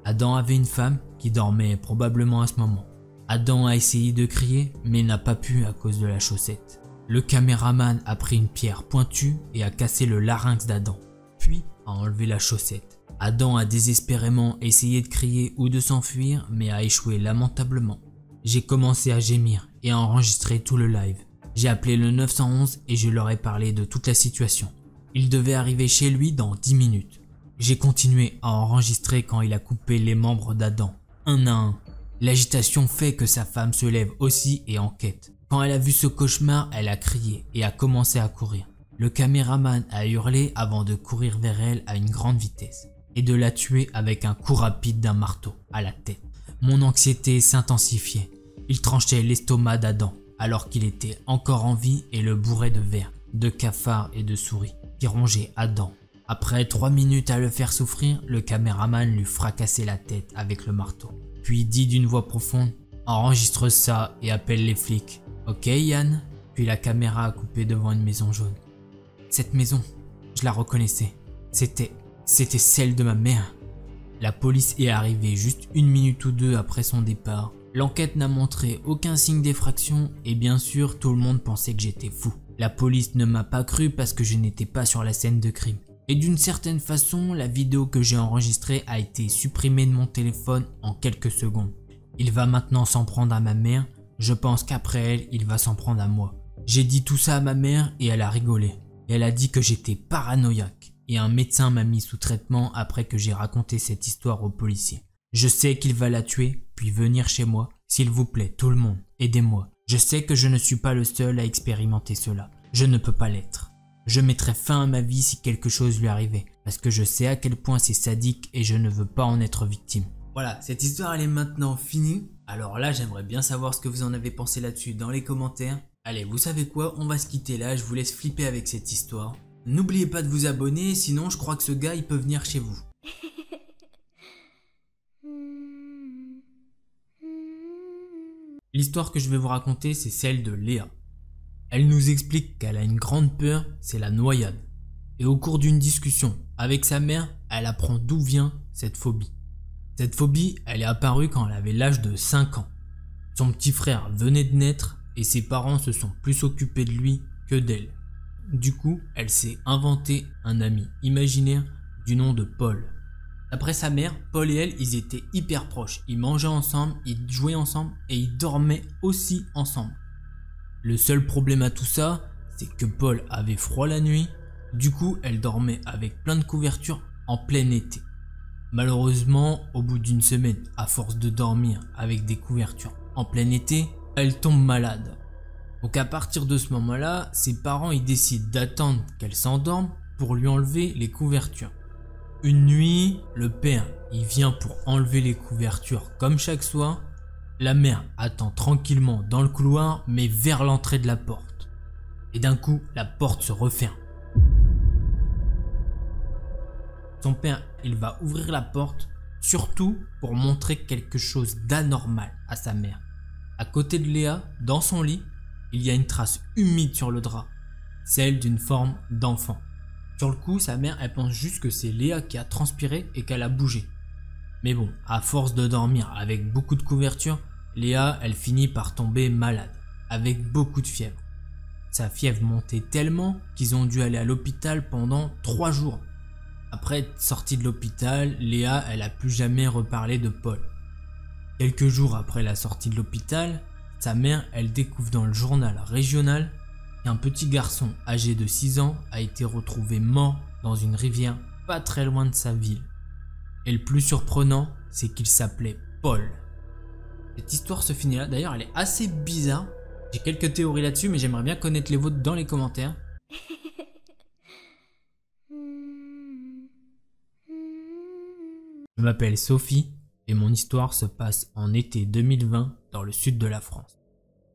Adam avait une femme qui dormait probablement à ce moment. Adam a essayé de crier, mais n'a pas pu à cause de la chaussette. Le caméraman a pris une pierre pointue et a cassé le larynx d'Adam, puis a enlevé la chaussette. Adam a désespérément essayé de crier ou de s'enfuir, mais a échoué lamentablement. J'ai commencé à gémir et à enregistrer tout le live. J'ai appelé le 911 et je leur ai parlé de toute la situation. Il devait arriver chez lui dans 10 minutes. J'ai continué à enregistrer quand il a coupé les membres d'Adam, un à un. L'agitation fait que sa femme se lève aussi et enquête. Quand elle a vu ce cauchemar, elle a crié et a commencé à courir. Le caméraman a hurlé avant de courir vers elle à une grande vitesse et de la tuer avec un coup rapide d'un marteau à la tête. Mon anxiété s'intensifiait. Il tranchait l'estomac d'Adam alors qu'il était encore en vie et le bourrait de vers, de cafards et de souris qui rongeaient Adam. Après 3 minutes à le faire souffrir, le caméraman lui fracassait la tête avec le marteau. Puis dit d'une voix profonde « Enregistre ça et appelle les flics. Ok Yann ?» Puis la caméra a coupé devant une maison jaune. Cette maison, je la reconnaissais. C'était celle de ma mère. La police est arrivée juste 1 minute ou 2 après son départ. L'enquête n'a montré aucun signe d'effraction et bien sûr tout le monde pensait que j'étais fou. La police ne m'a pas cru parce que je n'étais pas sur la scène de crime. Et d'une certaine façon, la vidéo que j'ai enregistrée a été supprimée de mon téléphone en quelques secondes. Il va maintenant s'en prendre à ma mère, je pense qu'après elle, il va s'en prendre à moi. J'ai dit tout ça à ma mère et elle a rigolé. Elle a dit que j'étais paranoïaque et un médecin m'a mis sous traitement après que j'ai raconté cette histoire aux policiers. Je sais qu'il va la tuer, puis venir chez moi. S'il vous plaît, tout le monde, aidez-moi. Je sais que je ne suis pas le seul à expérimenter cela. Je ne peux pas l'être. Je mettrai fin à ma vie si quelque chose lui arrivait, parce que je sais à quel point c'est sadique et je ne veux pas en être victime. Voilà, cette histoire elle est maintenant finie. Alors là, j'aimerais bien savoir ce que vous en avez pensé là-dessus dans les commentaires. Allez, vous savez quoi, on va se quitter là, je vous laisse flipper avec cette histoire. N'oubliez pas de vous abonner, sinon je crois que ce gars il peut venir chez vous. L'histoire que je vais vous raconter, c'est celle de Léa. Elle nous explique qu'elle a une grande peur, c'est la noyade. Et au cours d'une discussion avec sa mère, elle apprend d'où vient cette phobie. Cette phobie, elle est apparue quand elle avait l'âge de 5 ans. Son petit frère venait de naître et ses parents se sont plus occupés de lui que d'elle. Du coup, elle s'est inventé un ami imaginaire du nom de Paul. D'après sa mère, Paul et elle, ils étaient hyper proches. Ils mangeaient ensemble, ils jouaient ensemble et ils dormaient aussi ensemble. Le seul problème à tout ça, c'est que Paul avait froid la nuit, du coup elle dormait avec plein de couvertures en plein été. Malheureusement, au bout d'une semaine, à force de dormir avec des couvertures en plein été, elle tombe malade. Donc à partir de ce moment-là, ses parents ils décident d'attendre qu'elle s'endorme pour lui enlever les couvertures. Une nuit, le père il vient pour enlever les couvertures comme chaque soir. La mère attend tranquillement dans le couloir mais vers l'entrée de la porte. Et d'un coup, la porte se referme. Son père, il va ouvrir la porte, surtout pour montrer quelque chose d'anormal à sa mère. À côté de Léa, dans son lit, il y a une trace humide sur le drap, celle d'une forme d'enfant. Sur le coup, sa mère, elle pense juste que c'est Léa qui a transpiré et qu'elle a bougé. Mais bon, à force de dormir avec beaucoup de couverture, Léa, elle finit par tomber malade, avec beaucoup de fièvre. Sa fièvre montait tellement qu'ils ont dû aller à l'hôpital pendant 3 jours. Après être sortie de l'hôpital, Léa, elle a plus jamais reparlé de Paul. Quelques jours après la sortie de l'hôpital, sa mère, elle découvre dans le journal régional qu'un petit garçon âgé de 6 ans a été retrouvé mort dans une rivière pas très loin de sa ville. Et le plus surprenant, c'est qu'il s'appelait Paul. Cette histoire se finit là, d'ailleurs elle est assez bizarre. J'ai quelques théories là-dessus mais j'aimerais bien connaître les vôtres dans les commentaires. Je m'appelle Sophie et mon histoire se passe en été 2020 dans le sud de la France.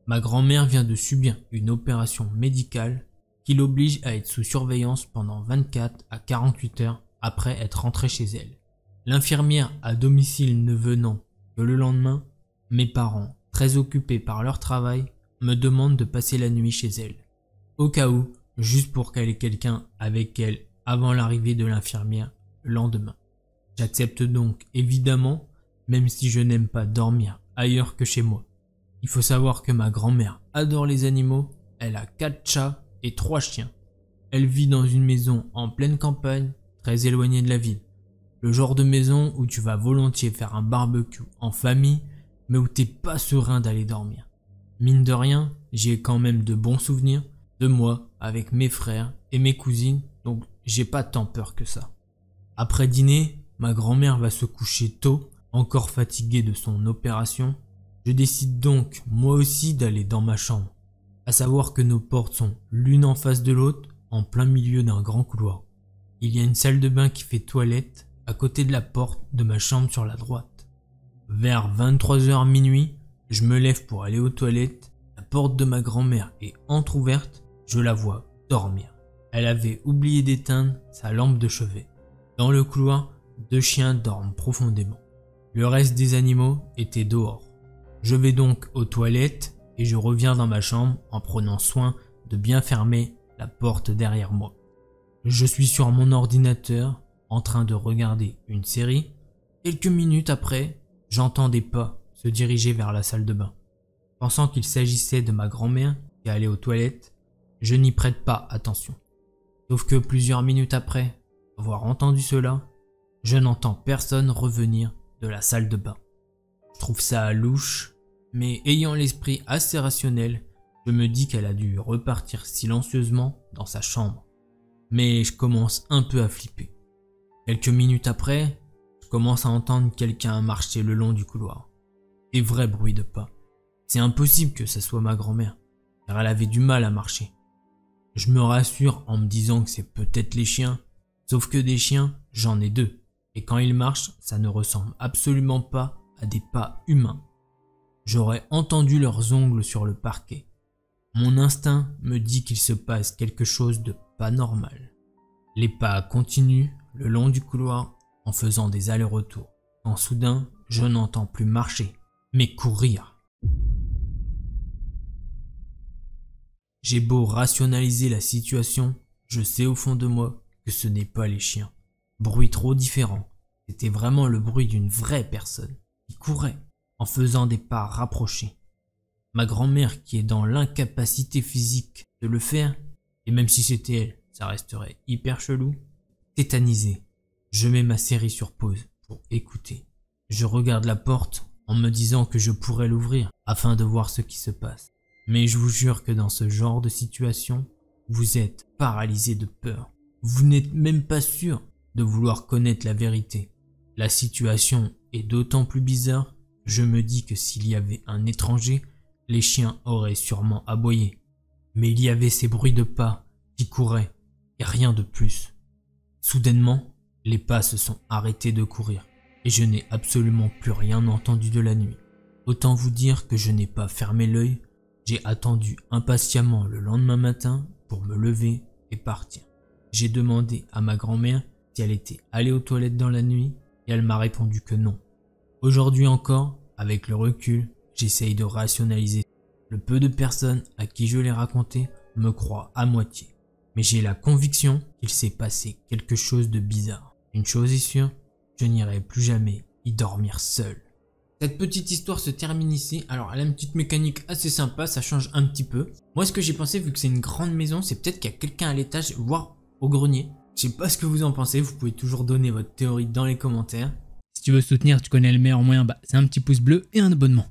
Ma grand-mère vient de subir une opération médicale qui l'oblige à être sous surveillance pendant 24 à 48 heures après être rentrée chez elle. L'infirmière à domicile ne venant que le lendemain, mes parents, très occupés par leur travail, me demandent de passer la nuit chez elle. Au cas où, juste pour qu'elle ait quelqu'un avec elle avant l'arrivée de l'infirmière le lendemain. J'accepte donc évidemment, même si je n'aime pas dormir ailleurs que chez moi. Il faut savoir que ma grand-mère adore les animaux, elle a 4 chats et 3 chiens. Elle vit dans une maison en pleine campagne, très éloignée de la ville. Le genre de maison où tu vas volontiers faire un barbecue en famille, mais où t'es pas serein d'aller dormir. Mine de rien, j'y ai quand même de bons souvenirs de moi avec mes frères et mes cousines, donc j'ai pas tant peur que ça. Après dîner, ma grand-mère va se coucher tôt, encore fatiguée de son opération. Je décide donc moi aussi d'aller dans ma chambre. À savoir que nos portes sont l'une en face de l'autre, en plein milieu d'un grand couloir. Il y a une salle de bain qui fait toilette à côté de la porte de ma chambre sur la droite. Vers 23h minuit, je me lève pour aller aux toilettes. La porte de ma grand-mère est entrouverte, je la vois dormir. Elle avait oublié d'éteindre sa lampe de chevet. Dans le couloir, 2 chiens dorment profondément. Le reste des animaux étaient dehors. Je vais donc aux toilettes et je reviens dans ma chambre en prenant soin de bien fermer la porte derrière moi. Je suis sur mon ordinateur en train de regarder une série. Quelques minutes après, j'entends des pas se diriger vers la salle de bain. Pensant qu'il s'agissait de ma grand-mère qui allait aux toilettes, je n'y prête pas attention. Sauf que plusieurs minutes après avoir entendu cela, je n'entends personne revenir de la salle de bain. Je trouve ça louche, mais ayant l'esprit assez rationnel, je me dis qu'elle a dû repartir silencieusement dans sa chambre. Mais je commence un peu à flipper. Quelques minutes après, je commence à entendre quelqu'un marcher le long du couloir. Des vrais bruits de pas. C'est impossible que ce soit ma grand-mère, car elle avait du mal à marcher. Je me rassure en me disant que c'est peut-être les chiens, sauf que des chiens, j'en ai 2. Et quand ils marchent, ça ne ressemble absolument pas à des pas humains. J'aurais entendu leurs ongles sur le parquet. Mon instinct me dit qu'il se passe quelque chose de pas normal. Les pas continuent le long du couloir en faisant des allers-retours. Quand soudain, je n'entends plus marcher, mais courir. J'ai beau rationaliser la situation, je sais au fond de moi que ce n'est pas les chiens. Bruit trop différent. C'était vraiment le bruit d'une vraie personne qui courait en faisant des pas rapprochés. Ma grand-mère qui est dans l'incapacité physique de le faire, et même si c'était elle, ça resterait hyper chelou. Tétanisé, je mets ma série sur pause pour écouter. Je regarde la porte en me disant que je pourrais l'ouvrir afin de voir ce qui se passe. Mais je vous jure que dans ce genre de situation, vous êtes paralysé de peur. Vous n'êtes même pas sûr de vouloir connaître la vérité. La situation est d'autant plus bizarre, je me dis que s'il y avait un étranger, les chiens auraient sûrement aboyé. Mais il y avait ces bruits de pas qui couraient, et rien de plus. Soudainement, les pas se sont arrêtés de courir, et je n'ai absolument plus rien entendu de la nuit. Autant vous dire que je n'ai pas fermé l'œil, j'ai attendu impatiemment le lendemain matin pour me lever et partir. J'ai demandé à ma grand-mère si elle était allée aux toilettes dans la nuit, et elle m'a répondu que non. Aujourd'hui encore, avec le recul, j'essaye de rationaliser. Le peu de personnes à qui je l'ai raconté me croient à moitié. Mais j'ai la conviction qu'il s'est passé quelque chose de bizarre. Une chose est sûre, je n'irai plus jamais y dormir seul. Cette petite histoire se termine ici. Alors elle a une petite mécanique assez sympa, ça change un petit peu. Moi ce que j'ai pensé, vu que c'est une grande maison, c'est peut-être qu'il y a quelqu'un à l'étage, voire au grenier. Je sais pas ce que vous en pensez, vous pouvez toujours donner votre théorie dans les commentaires. Si tu veux soutenir, tu connais le meilleur moyen, c'est un petit pouce bleu et un abonnement.